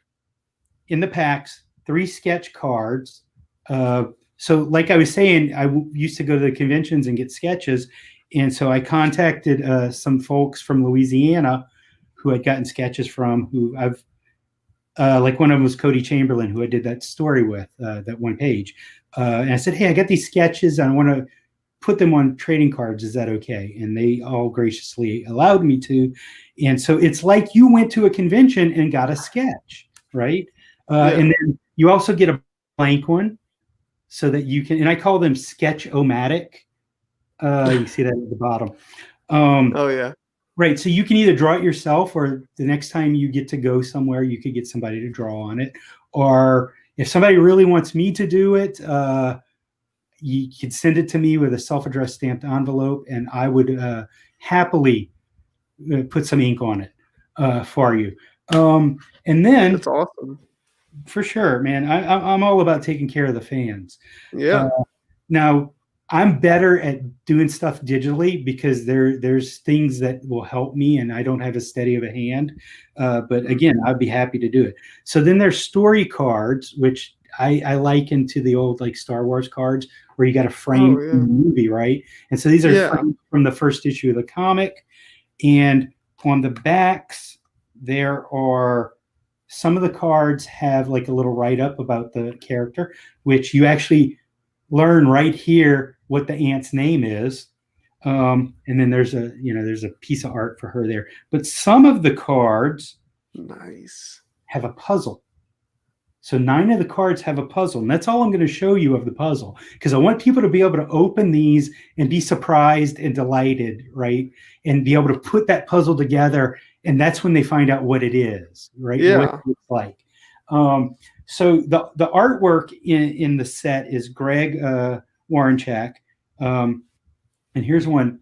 in the packs 3 sketch cards. So, like I was saying, I used to go to the conventions and get sketches, and so I contacted some folks from Louisiana who had gotten sketches from. Who I've like one of them was Cody Chamberlain, who I did that story with, that one page. And I said, hey, I got these sketches, and I want to put them on trading cards. Is that okay? And they all graciously allowed me to. And so it's like you went to a convention and got a sketch, right? And then you also get a blank one so that you can, and I call them sketch-o-matic. You see that at the bottom. Oh, yeah. Right. So you can either draw it yourself, or the next time you get to go somewhere, you could get somebody to draw on it. Or if somebody really wants me to do it, you could send it to me with a self-addressed stamped envelope, and I would happily put some ink on it for you. And then that's awesome. For sure, man. I'm all about taking care of the fans. Yeah. Now, I'm better at doing stuff digitally because there's things that will help me, and I don't have as steady of a hand. But again, I'd be happy to do it. So then there's story cards, which I liken to the old like Star Wars cards where you got a frame from the movie, right? And so these are frames from the first issue of the comic. And on the backs, there are some of the cards have like a little write-up about the character, which you actually learn right here what the aunt's name is. And then there's a piece of art for her there. But some of the cards have a puzzle. So 9 of the cards have a puzzle, and that's all I'm going to show you of the puzzle, because I want people to be able to open these and be surprised and delighted, right? And be able to put that puzzle together, and that's when they find out what it is, right? Yeah. What it looks like. So the artwork in the set is Greg Warrenchak. And here's one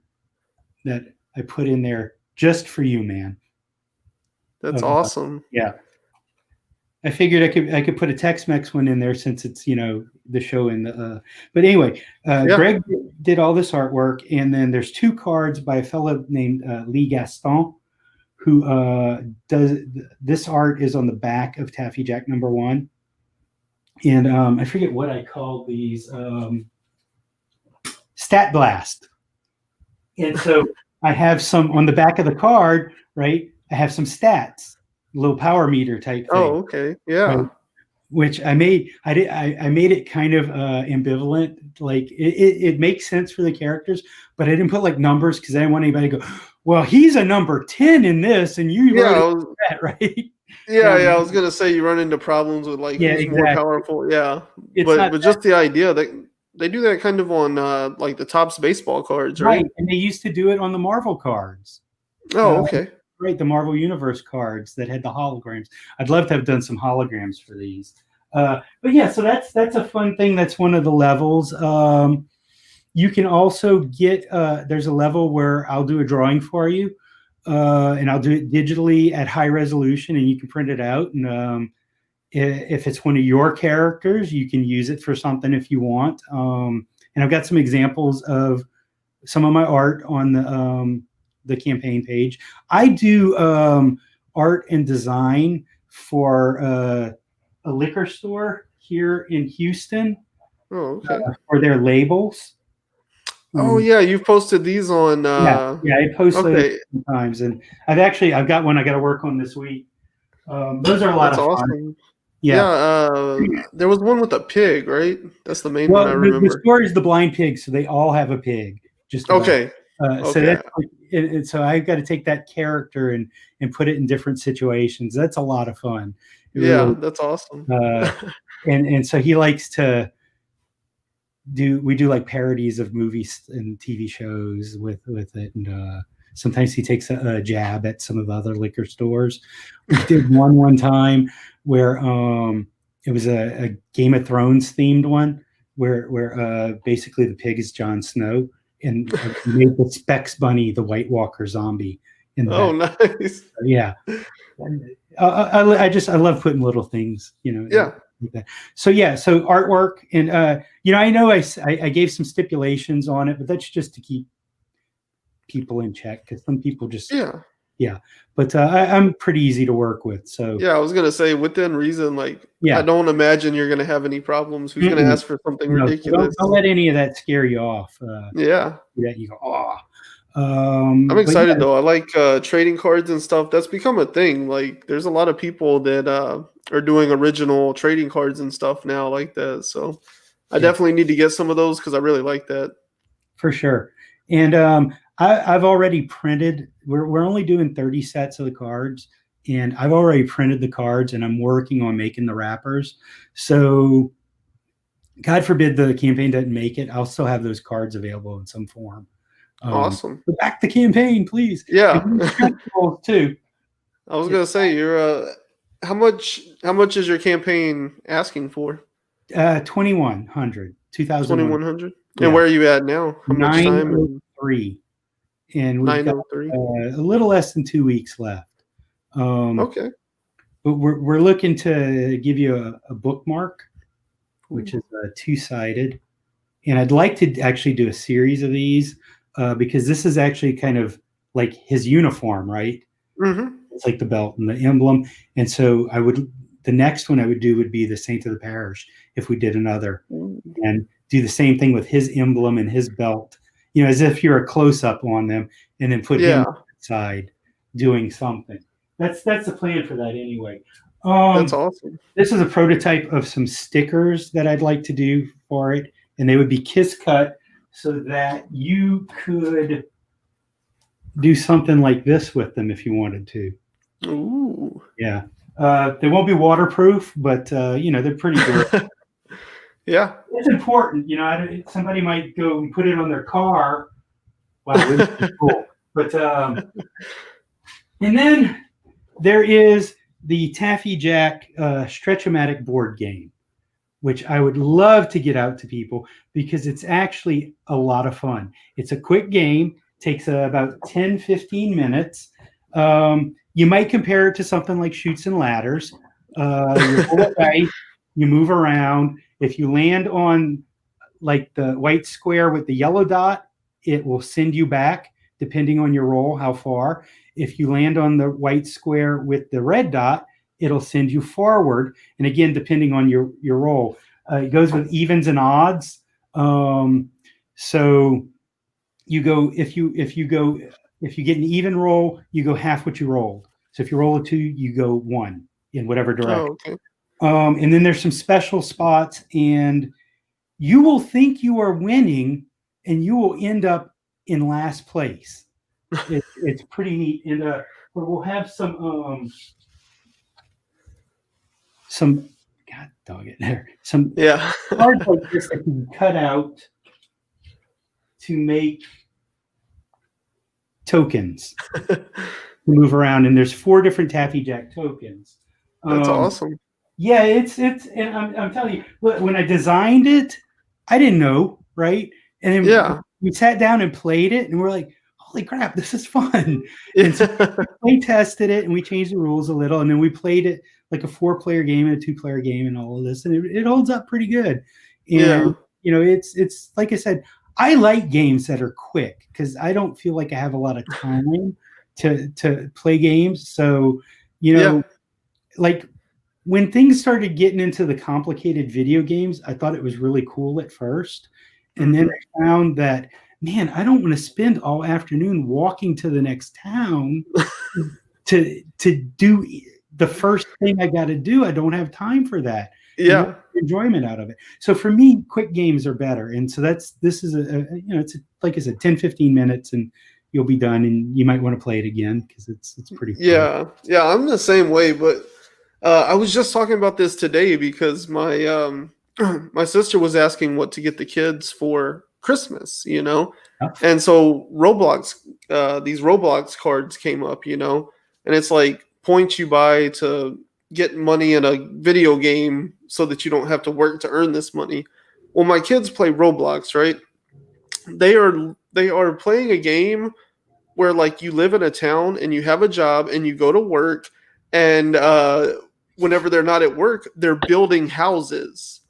that I put in there just for you, man. That's awesome. Yeah. I figured I could put a Tex-Mex one in there since it's, the show in the, but anyway, Greg did all this artwork, and then there's 2 cards by a fellow named Lee Gaston, who does this art is on the back of Taffy Jack #1. and I forget what I call these, stat blast. And so I have some on the back of the card, right? I have some stats, little power meter type thing, Oh, okay. right? Yeah. Which I made. I made it kind of ambivalent. Like it makes sense for the characters, but I didn't put like numbers because I didn't want anybody to go, well, he's a number 10 in this, and you Yeah. wrote it I was, that, right? yeah. Um, Yeah. I was gonna say you run into problems with like yeah, who's more exactly. powerful. Yeah. It's not But just the idea that they do that kind of on like the Topps baseball cards, right, right? and they used to do it on the Marvel cards. Oh, Uh, okay. right, the Marvel Universe cards that had the holograms. I'd love to have done some holograms for these. But yeah, so that's a fun thing. That's one of the levels. You can also get there's a level where I'll do a drawing for you, and I'll do it digitally at high resolution, and you can print it out. And if it's one of your characters, you can use it for something if you want. And I've got some examples of some of my art on the campaign page. I do art and design for a liquor store here in Houston Oh, okay. for their labels. Oh, And yeah. You've posted these on. yeah, yeah, I post those Okay. sometimes, and I've got one I got to work on this week. Those are a lot That's of fun. awesome. Yeah. Yeah. There was one with a pig, right? That's the main one I Well, the remember. story is the blind pig, so they all have a pig, just about. Okay. So Okay. that's like, so I've got to take that character and put it in different situations. That's a lot of fun. It Yeah, really, that's awesome. uh, and so he likes to we do like parodies of movies and TV shows with it, and sometimes he takes a jab at some of the other liquor stores. We did one time where it was a Game of Thrones themed one where basically the pig is Jon Snow, and we made the Specs Bunny the White Walker zombie in the Oh, back. nice. Yeah, I love putting little things, Yeah. like that. So yeah, so artwork, and I know I gave some stipulations on it, but that's just to keep people in check because some people just Yeah. yeah. But I'm pretty easy to work with, so Yeah, I was gonna say within reason, like I yeah. don't imagine you're gonna have any problems. Who's gonna Mm-mm. ask for something No, so ridiculous? don't let any of that scare you off. Yeah. That you go, oh. I'm But excited yeah, though. I like trading cards and stuff. That's become a thing. Like there's a lot of people that are doing original trading cards and stuff now like that. So I yeah. definitely need to get some of those because I really like that. For sure. And I've already printed. We're only doing 30 sets of the cards, and I've already printed the cards, and I'm working on making the wrappers. So, God forbid the campaign doesn't make it, I'll still have those cards available in some form. Awesome. But back the campaign, please, Yeah. and stretch goals too. I was It's gonna say you're how much is your campaign asking for? 2100, 2100. 2100. And Yeah, where are you at now? How much time? And 903, and we've got 903. a little less than 2 weeks left. Um, Okay. but we're looking to give you a bookmark, which Ooh. is two-sided, and I'd like to actually do a series of these because this is actually kind of like his uniform, right? Mhm. It's like the belt and the emblem, and so the next one I would do would be the saint of the parish if we did another, Ooh. and do the same thing with his emblem and his belt, as if you're a close-up on them, and then put him Yeah, side doing something. That's the plan for that anyway. that's Um, awesome. this is a prototype of some stickers that I'd like to do for it, and they would be kiss cut so that you could do something like this with them if you wanted to. Ooh. Yeah. They won't be waterproof, but they're pretty durable. Yeah. It's important, somebody might go and put it on their car. Wow, it would be cool. But and then there is the Taffy Jack Stretch-O-Matic board game, which I would love to get out to people because it's actually a lot of fun. It's a quick game, takes about 10, 15 minutes. You might compare it to something like Shoots and Ladders. You roll a dice, you move around. If you land on like the white square with the yellow dot, it will send you back depending on your roll, how far. If you land on the white square with the red dot, it'll send you forward. And again, depending on your roll, it goes with evens and odds. So you go if you get an even roll, you go half what you rolled. So if you roll a 2, you go 1 in whatever direction. Oh, okay. And then there's some special spots, and you will think you are winning, and you will end up in last place. It's pretty neat. And but we'll have some God dog it there. Some Yeah. cards like this that you can cut out to make tokens to move around, and there's 4 different Taffy Jack tokens. That's awesome. Yeah, it's and I'm telling you, when I designed it, I didn't know, right? And then Yeah. we sat down and played it, and we're like, holy crap, this is fun. Yeah. And so we tested it, and we changed the rules a little, and then we played it like a 4-player game and a 2-player game and all of this, and it holds up pretty good. And you know, it's like I said, I like games that are quick because I don't feel like I have a lot of time to play games. So, you know, like when things started getting into the complicated video games, I thought it was really cool at first. And then I found that, man, I don't want to spend all afternoon walking to the next town to do the first thing I got to do. I don't have time for that. Yeah. Enjoyment out of it. So for me, quick games are better. And so this is it's like I said, 10, 15 minutes and you'll be done, and you might want to play it again because it's pretty fun. Yeah, I'm the same way, but I was just talking about this today because my my sister was asking what to get the kids for Christmas, you know? And so Roblox, these Roblox cards came up, you know, and it's like points you buy to get money in a video game so that you don't have to work to earn this money. Well, my kids play Roblox, right? They are playing a game where like you live in a town and you have a job and you go to work, and whenever they're not at work, they're building houses.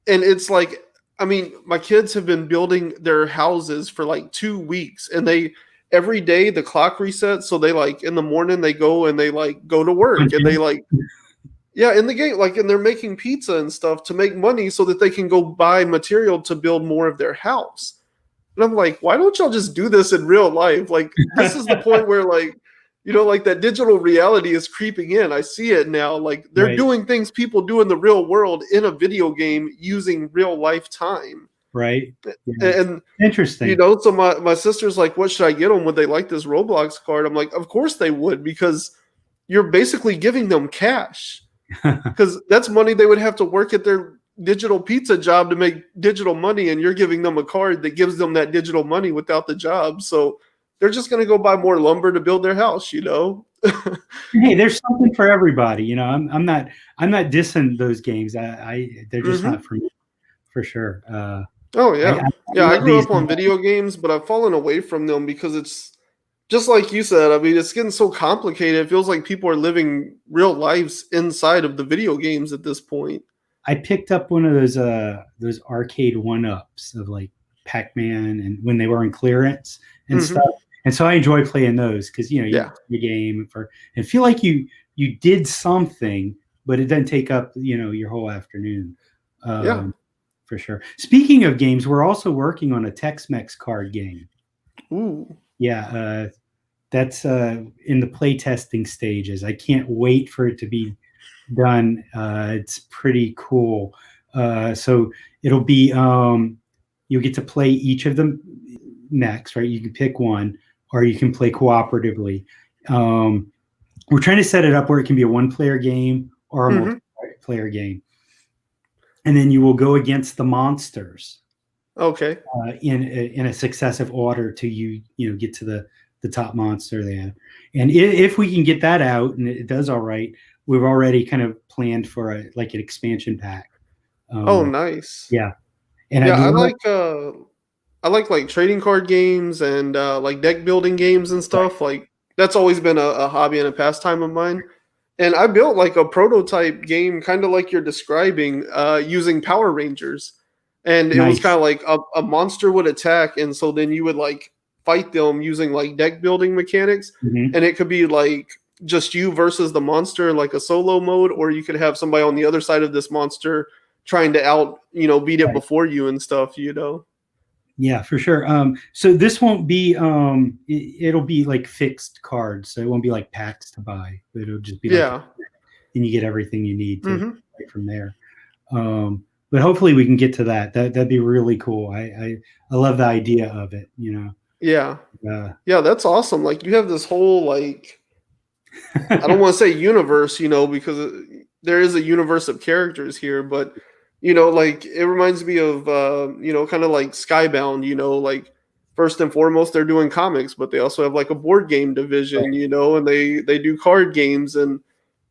And it's like, I mean, my kids have been building their houses for like 2 weeks, and they every day the clock resets, so they like in the morning they go and they like go to work, and they like in the game, like, and they're making pizza and stuff to make money so that they can go buy material to build more of their house. And I'm like, why don't y'all just do this in real life? Like, this is the point where, like, you know, like that digital reality is creeping in. I see it now. Like, they're doing things people do in the real world in a video game using real life time. Right. Yeah. And interesting. You know, so my sister's like, what should I get them? Would they like this Roblox card? I'm like, of course they would, because you're basically giving them cash. Because that's money they would have to work at their digital pizza job to make digital money, and you're giving them a card that gives them that digital money without the job. So they're just going to go buy more lumber to build their house, you know. Hey, there's something for everybody, you know. I'm not dissing those games. They're just not for me, for sure. I grew up on video games, but I've fallen away from them because it's just like you said. I mean, it's getting so complicated. It feels like people are living real lives inside of the video games at this point. I picked up one of those arcade 1-ups of like Pac-Man, and when they were in clearance and stuff. And so I enjoy playing those because, you know, you play the game and feel like you did something, but it doesn't take up, you know, your whole afternoon. For sure. Speaking of games, we're also working on a Tex-Mex card game. Ooh. Yeah, that's in the play testing stages. I can't wait for it to be done. It's pretty cool. So it'll be you'll get to play each of them next, right? You can pick one, or you can play cooperatively. We're trying to set it up where it can be a 1-player game or a multiplayer game, and then you will go against the monsters. Okay. In a successive order to you know, get to the top monster there. And if we can get that out and it does all right, we've already kind of planned for an expansion pack. Oh, nice. Yeah. And I like trading card games and like deck building games and stuff. Right. Like, that's always been a hobby and a pastime of mine. And I built like a prototype game, kind of like you're describing, using Power Rangers. And it was kind of like a monster would attack, and so then you would like fight them using like deck building mechanics. And it could be like just you versus the monster, like a solo mode, or you could have somebody on the other side of this monster trying to beat it Right. before you and stuff. Yeah, for sure. So this won't be it'll be like fixed cards, so it won't be like packs to buy. It'll just be like, Yeah. and you get everything you need to Hmm. right from there. But hopefully we can get to that. That'd be really cool. I love the idea of it. Yeah. Uh, Yeah, that's awesome. Like you have this whole like I don't want to say universe, because there is a universe of characters here, but like it reminds me of kind of like Skybound, like first and foremost they're doing comics, but they also have like a board game division, and they do card games and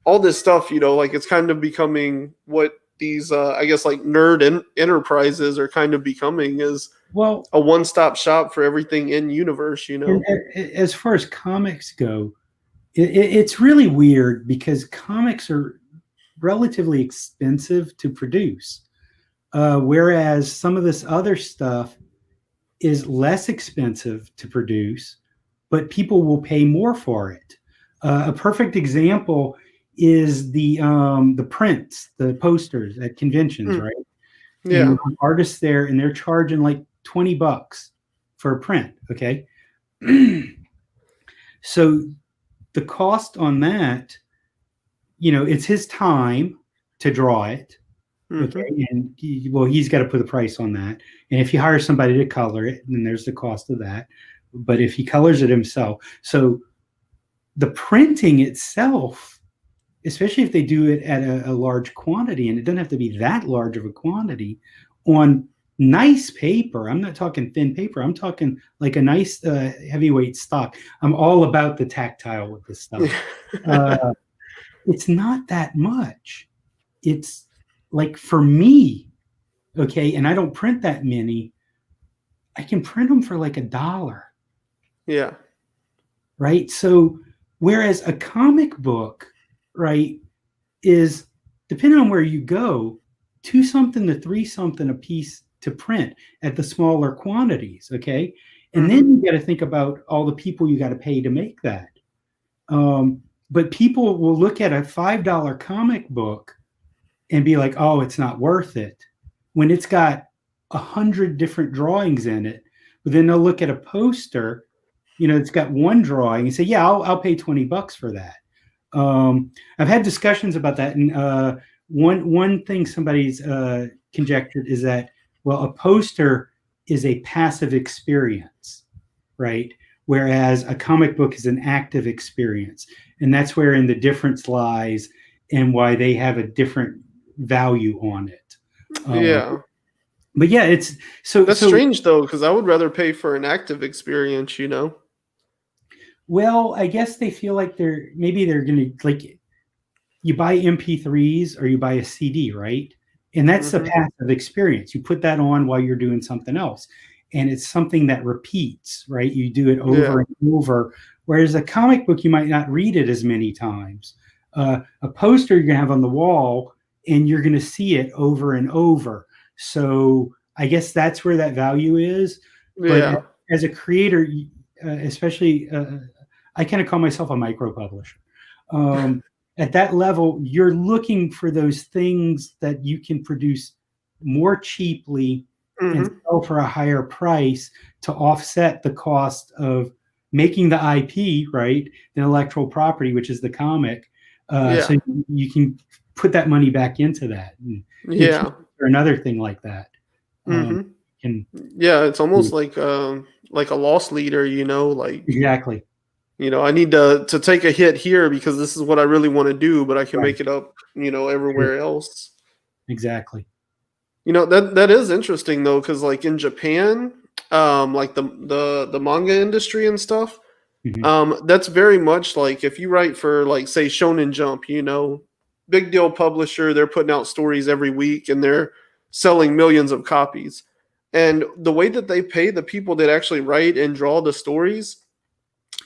all this stuff, like it's kind of becoming what these I guess like enterprises are kind of becoming, is well, a one-stop shop for everything in universe. as far as comics go, it's really weird because comics are relatively expensive to produce, whereas some of this other stuff is less expensive to produce, but people will pay more for it. A perfect example is the prints, the posters at conventions, Mm, right? And yeah. you have artists there, and they're charging like $20 for a print. Okay, so the cost on that, it's his time to draw it. Hmm. Okay, and he's got to put a price on that. And if he hires somebody to color it, then there's the cost of that. But if he colors it himself, so the printing itself, especially if they do it at a large quantity, and it doesn't have to be that large of a quantity, on nice paper. I'm not talking thin paper. I'm talking like a nice heavyweight stock. I'm all about the tactile with this stuff. Uh, it's not that much. It's like for me, okay, and I don't print that many. I can print them for like $1, Yeah. right? So whereas a comic book, right, is depending on where you go, two something to three something a piece to print at the smaller quantities, okay? And then Hmm. you got to think about all the people you got to pay to make that. But people will look at a $5 comic book and be like, oh, it's not worth it, when it's got 100 different drawings in it. But then they'll look at a poster, it's got one drawing and say, yeah, I'll pay $20 for that. I've had discussions about that, and one thing somebody's conjectured is that, well, a poster is a passive experience, right? Whereas a comic book is an active experience, and that's wherein the difference lies, and why they have a different value on it. Yeah. But yeah, it's so That's so. strange though, because I would rather pay for an active experience. Well, I guess they feel like they're gonna, like, you buy MP3s or you buy a CD, right? And that's the Hmm. passive experience. You put that on while you're doing something else. And it's something that repeats, right? You do it over Yeah. and over. Whereas a comic book, you might not read it as many times. A poster you're going to have on the wall, and you're going to see it over and over. So I guess that's where that value is. But Yeah. as a creator, especially, I kind of call myself a micro publisher. Um, at that level, you're looking for those things that you can produce more cheaply and Hmm. sell for a higher price to offset the cost of making the IP, right? The intellectual property, which is the comic. So Yeah. you can put that money back into that. And, Yeah. or another thing like that. Um, Hmm. can Yeah. It's almost like a loss leader. Like exactly I need to take a hit here because this is what I really want to do, but I can right. make it up, True. everywhere else. Exactly. That is interesting though, because like in Japan, like the manga industry and stuff, Hmm. that's very much like if you write for like say Shonen Jump, big deal publisher, they're putting out stories every week and they're selling millions of copies. And the way that they pay the people that actually write and draw the stories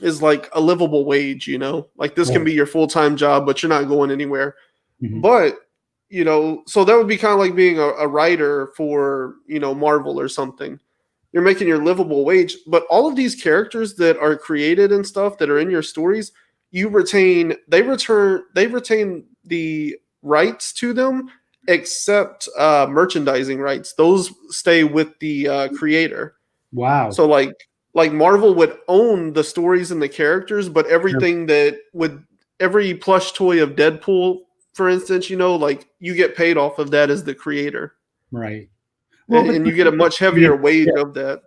is like a livable wage. Like this can Right. be your full-time job, but you're not going anywhere. Hmm. But so that would be kind of like being a writer for Marvel or something. You're making your livable wage, but all of these characters that are created and stuff that are in your stories, they retain the rights to them, except merchandising rights. Those stay with the creator. Wow. So like Marvel would own the stories and the characters, but Sure. everything that would every plush toy of Deadpool, for instance, like you get paid off of that as the creator, Right. Well, and you get a much heavier wage yeah. of that.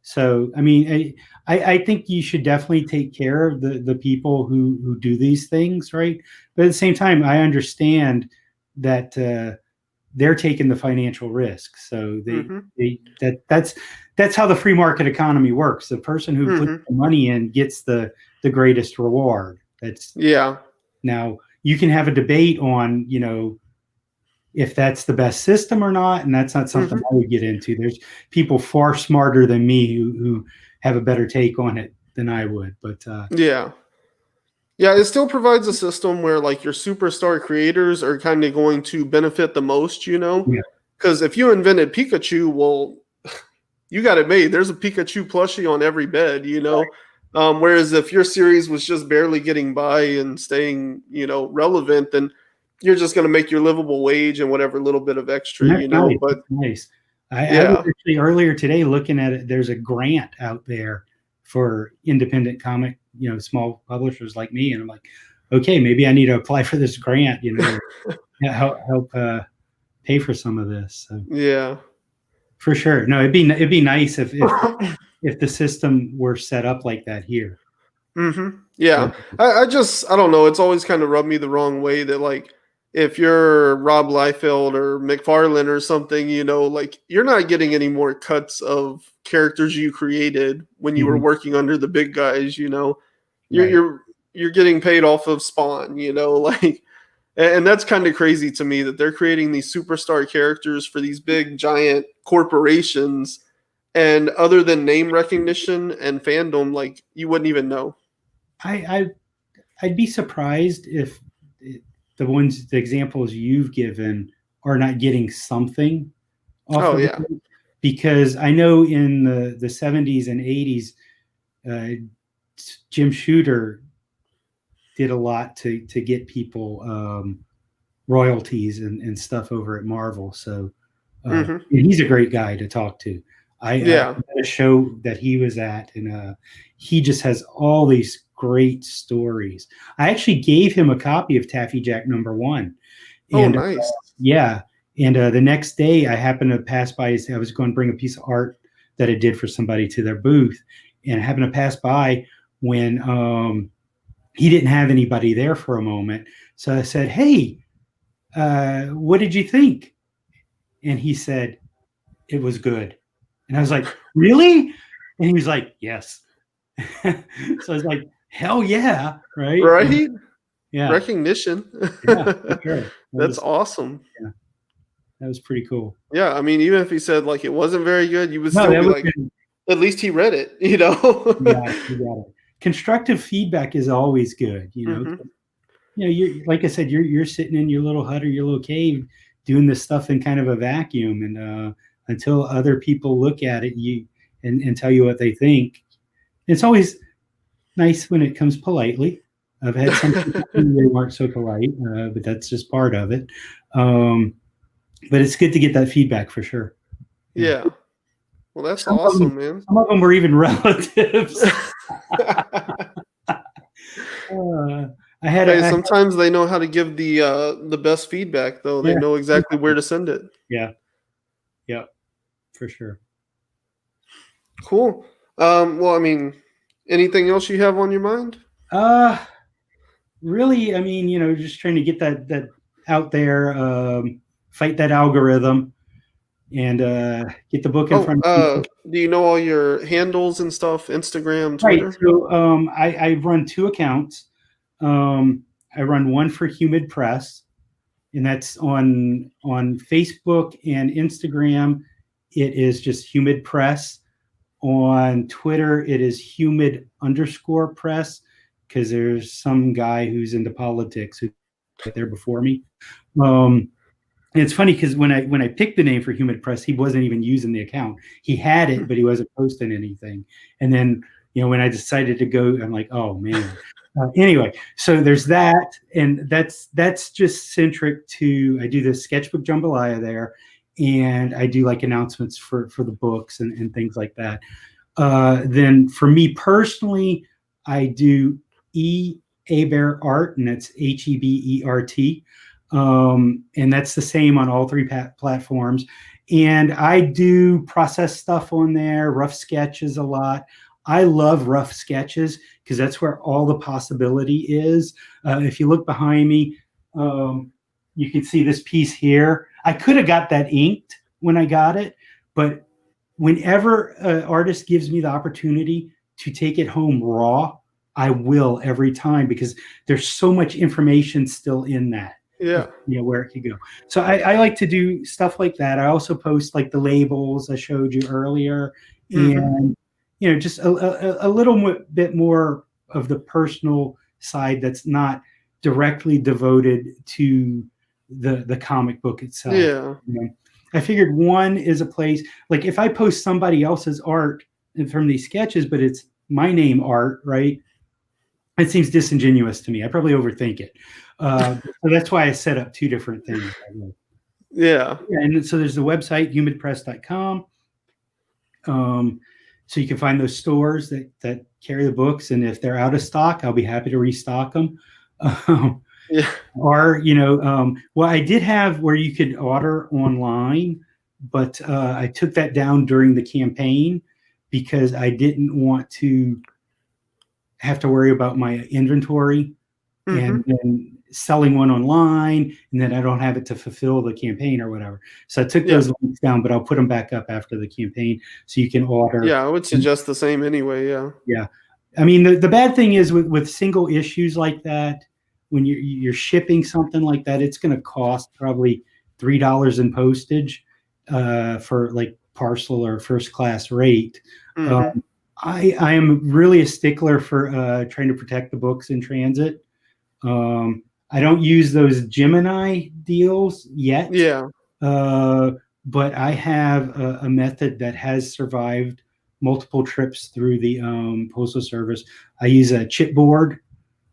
So, I mean, I think you should definitely take care of the people who do these things, right? But at the same time, I understand that they're taking the financial risk. So Mm-hmm. that's how the free market economy works. The person who puts Mm-hmm. the money in gets the greatest reward. That's Yeah. now you can have a debate on, if that's the best system or not, and that's not something Mm-hmm. I would get into. There's people far smarter than me who have a better take on it than I would. But Yeah. Yeah, it still provides a system where like your superstar creators are kind of going to benefit the most, yeah, because if you invented Pikachu, well, you got it made. There's a Pikachu plushie on every bed, Whereas if your series was just barely getting by and staying, relevant, then you're just going to make your livable wage and whatever little bit of extra, and that's nice. But That's nice. I was yeah, actually earlier today looking at it. There's a grant out there for independent comic, small publishers like me, and I'm like, okay, maybe I need to apply for this grant, help pay for some of this. So. yeah. For sure. No, it'd be nice if the system were set up like that here. Mm-hmm. Yeah. I don't know. It's always kind of rubbed me the wrong way that like if you're Rob Liefeld or McFarlane or something, like you're not getting any more cuts of characters you created when you were Mhm. working under the big guys, You're Right. you're getting paid off of Spawn, like and that's kind of crazy to me that they're creating these superstar characters for these big giant corporations, and other than name recognition and fandom, like you wouldn't even know. I I'd be surprised if the examples you've given are not getting something off Oh of it, yeah. because I know in the 70s and 80s, uh, Jim Shooter did a lot to get people royalties and stuff over at Marvel. So Hmm. and he's a great guy to talk to. I Yeah. had a show that he was at, and he just has all these great stories. I actually gave him a copy of Taffy Jack #1, Oh, and nice. yeah, and the next day I happened to pass by. I was going to bring a piece of art that I did for somebody to their booth, and I happened to pass by when he didn't have anybody there for a moment. So I said, "Hey, what did you think?" And he said, "It was good." And I was like, "Really?" And he was like, "Yes." So I was like, "Hell yeah!" Right? Right? Yeah, Recognition. yeah, for sure. That's awesome. Yeah, that was pretty cool. Yeah, I mean, even if he said like it wasn't very good, you would No, still that be was like, good. at least he read it, You got it. You got it. Constructive feedback is always good. Hmm. You're like I said, you're sitting in your little hut or your little cave doing this stuff in kind of a vacuum, and until other people look at it, and tell you what they think. It's always nice when it comes politely. I've had some people who they weren't so polite, but that's just part of it. Um, but it's good to get that feedback for sure. Yeah. Yeah. Well, that's Some of them, awesome, man. some of them were even relatives. I had Hey, a, sometimes they know how to give the best feedback, though. They yeah, know exactly where to send it. yeah, yeah, for sure. Cool. Well, I mean, anything else you have on your mind? Uh, Really, I mean, just trying to get that out there, fight that algorithm, and get the book in Oh, front of people. do you know all your handles and stuff? Instagram, Right. Twitter? So I run two accounts. I run one for Humid Press, and that's on Facebook and Instagram. It is just Humid Press. On Twitter, it is humid_press, because there's some guy who's into politics who was there before me. And it's funny because when I picked the name for Humid Press, he wasn't even using the account. He had it, but he wasn't posting anything. And then when I decided to go, I'm like, oh man. Anyway, so there's that, and that's just centric to, I do the sketchbook jambalaya there, and I do like announcements for the books and things like that. Then for me personally, I do Ebert Art, and that's HEBERT, and that's the same on all three platforms. And I do process stuff on there, rough sketches a lot. I love rough sketches because that's where all the possibility is. If you look behind me, you can see this piece here. I could have got that inked when I got it, but whenever an artist gives me the opportunity to take it home raw, I will every time, because there's so much information still in that. Yeah. Where it could go. So I like to do stuff like that. I also post like the labels I showed you earlier, and just a little bit more of the personal side that's not directly devoted to the comic book itself. Yeah. I figured one is a place, like if I post somebody else's art from these sketches, but it's my name art, right? It seems disingenuous to me. I probably overthink it. So that's why I set up two different things. Yeah. And so there's the website, humidpress.com. So you can find those stores that carry the books, and if they're out of stock, I'll be happy to restock them. Yeah. Or, well, I did have where you could order online, but I took that down during the campaign because I didn't want to have to worry about my inventory and then selling one online, and then I don't have it to fulfill the campaign or whatever. So I took those links down, but I'll put them back up after the campaign so you can order. Yeah, I would suggest the same anyway. Yeah. Yeah. I mean, the bad thing is with single issues like that, when you're shipping something like that, it's going to cost probably $3 in postage for like parcel or first class rate. I am really a stickler for trying to protect the books in transit. I don't use those Gemini deals yet. Yeah. But I have a method that has survived multiple trips through the Postal Service. I use a chipboard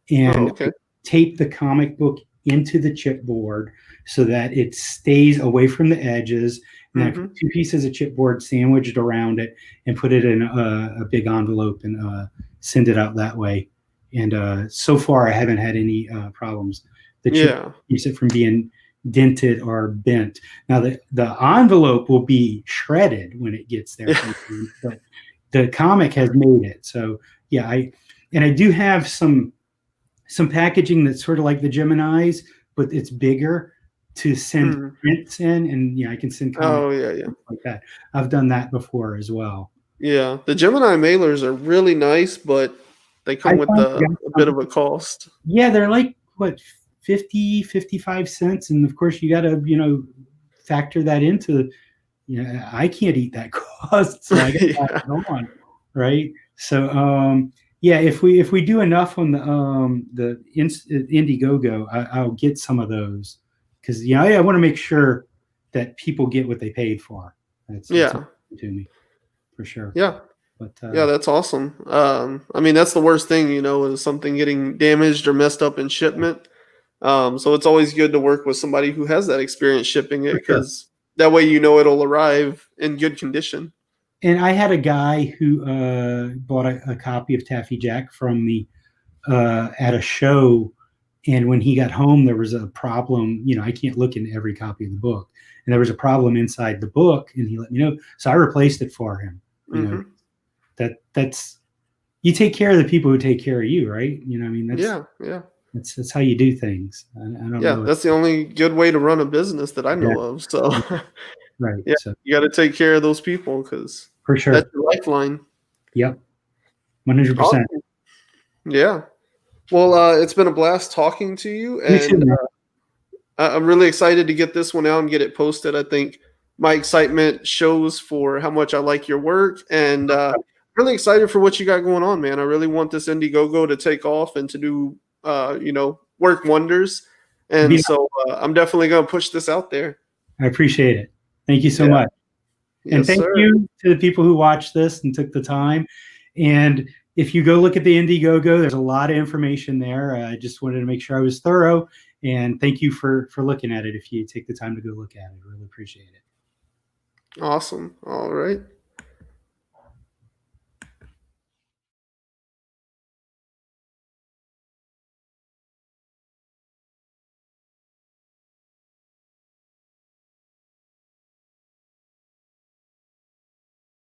and tape the comic book into the chipboard so that it stays away from the edges. And I put 2 pieces of chipboard sandwiched around it and put it in a big envelope and send it out that way. And so far, I haven't had any problems. The chip keeps it from being dented or bent. Now, the envelope will be shredded when it gets there, but the comic has made it. So yeah, I do have some packaging that's sort of like the Geminis, but it's bigger to send prints in, and I can send comics like that. I've done that before as well. Yeah, the Gemini mailers are really nice, but they come with a bit of a cost. Yeah, they're like what, 50, 55 cents, and of course you got to factor that into. I can't eat that cost, so I got to pass it on, right? So yeah, if we do enough on the Indiegogo, I'll get some of those, because I want to make sure that people get what they paid for. That's to me, for sure. Yeah. But yeah, that's awesome. I mean, that's the worst thing, is something getting damaged or messed up in shipment. So it's always good to work with somebody who has that experience shipping it, because that way it'll arrive in good condition. And I had a guy who bought a copy of Taffy Jack from me at a show, and when he got home, there was a problem. I can't look in every copy of the book, and there was a problem inside the book, and he let me know. So I replaced it for him. That's you take care of the people who take care of you, right? I mean, that's how you do things. I don't know. That's the only good way to run a business that I know of. So right. Yeah, so, you got to take care of those people, because for sure, that's your lifeline. Yep. 100%. Yeah. Well, it's been a blast talking to you, and I'm really excited to get this one out and get it posted. I think my excitement shows for how much I like your work, and really excited for what you got going on, man. I really want this Indiegogo to take off and to do, work wonders. And so I'm definitely going to push this out there. I appreciate it. Thank you so much. And thank you to the people who watched this and took the time. And if you go look at the Indiegogo, there's a lot of information there. I just wanted to make sure I was thorough, and thank you for looking at it. If you take the time to go look at it, really appreciate it. Awesome. All right.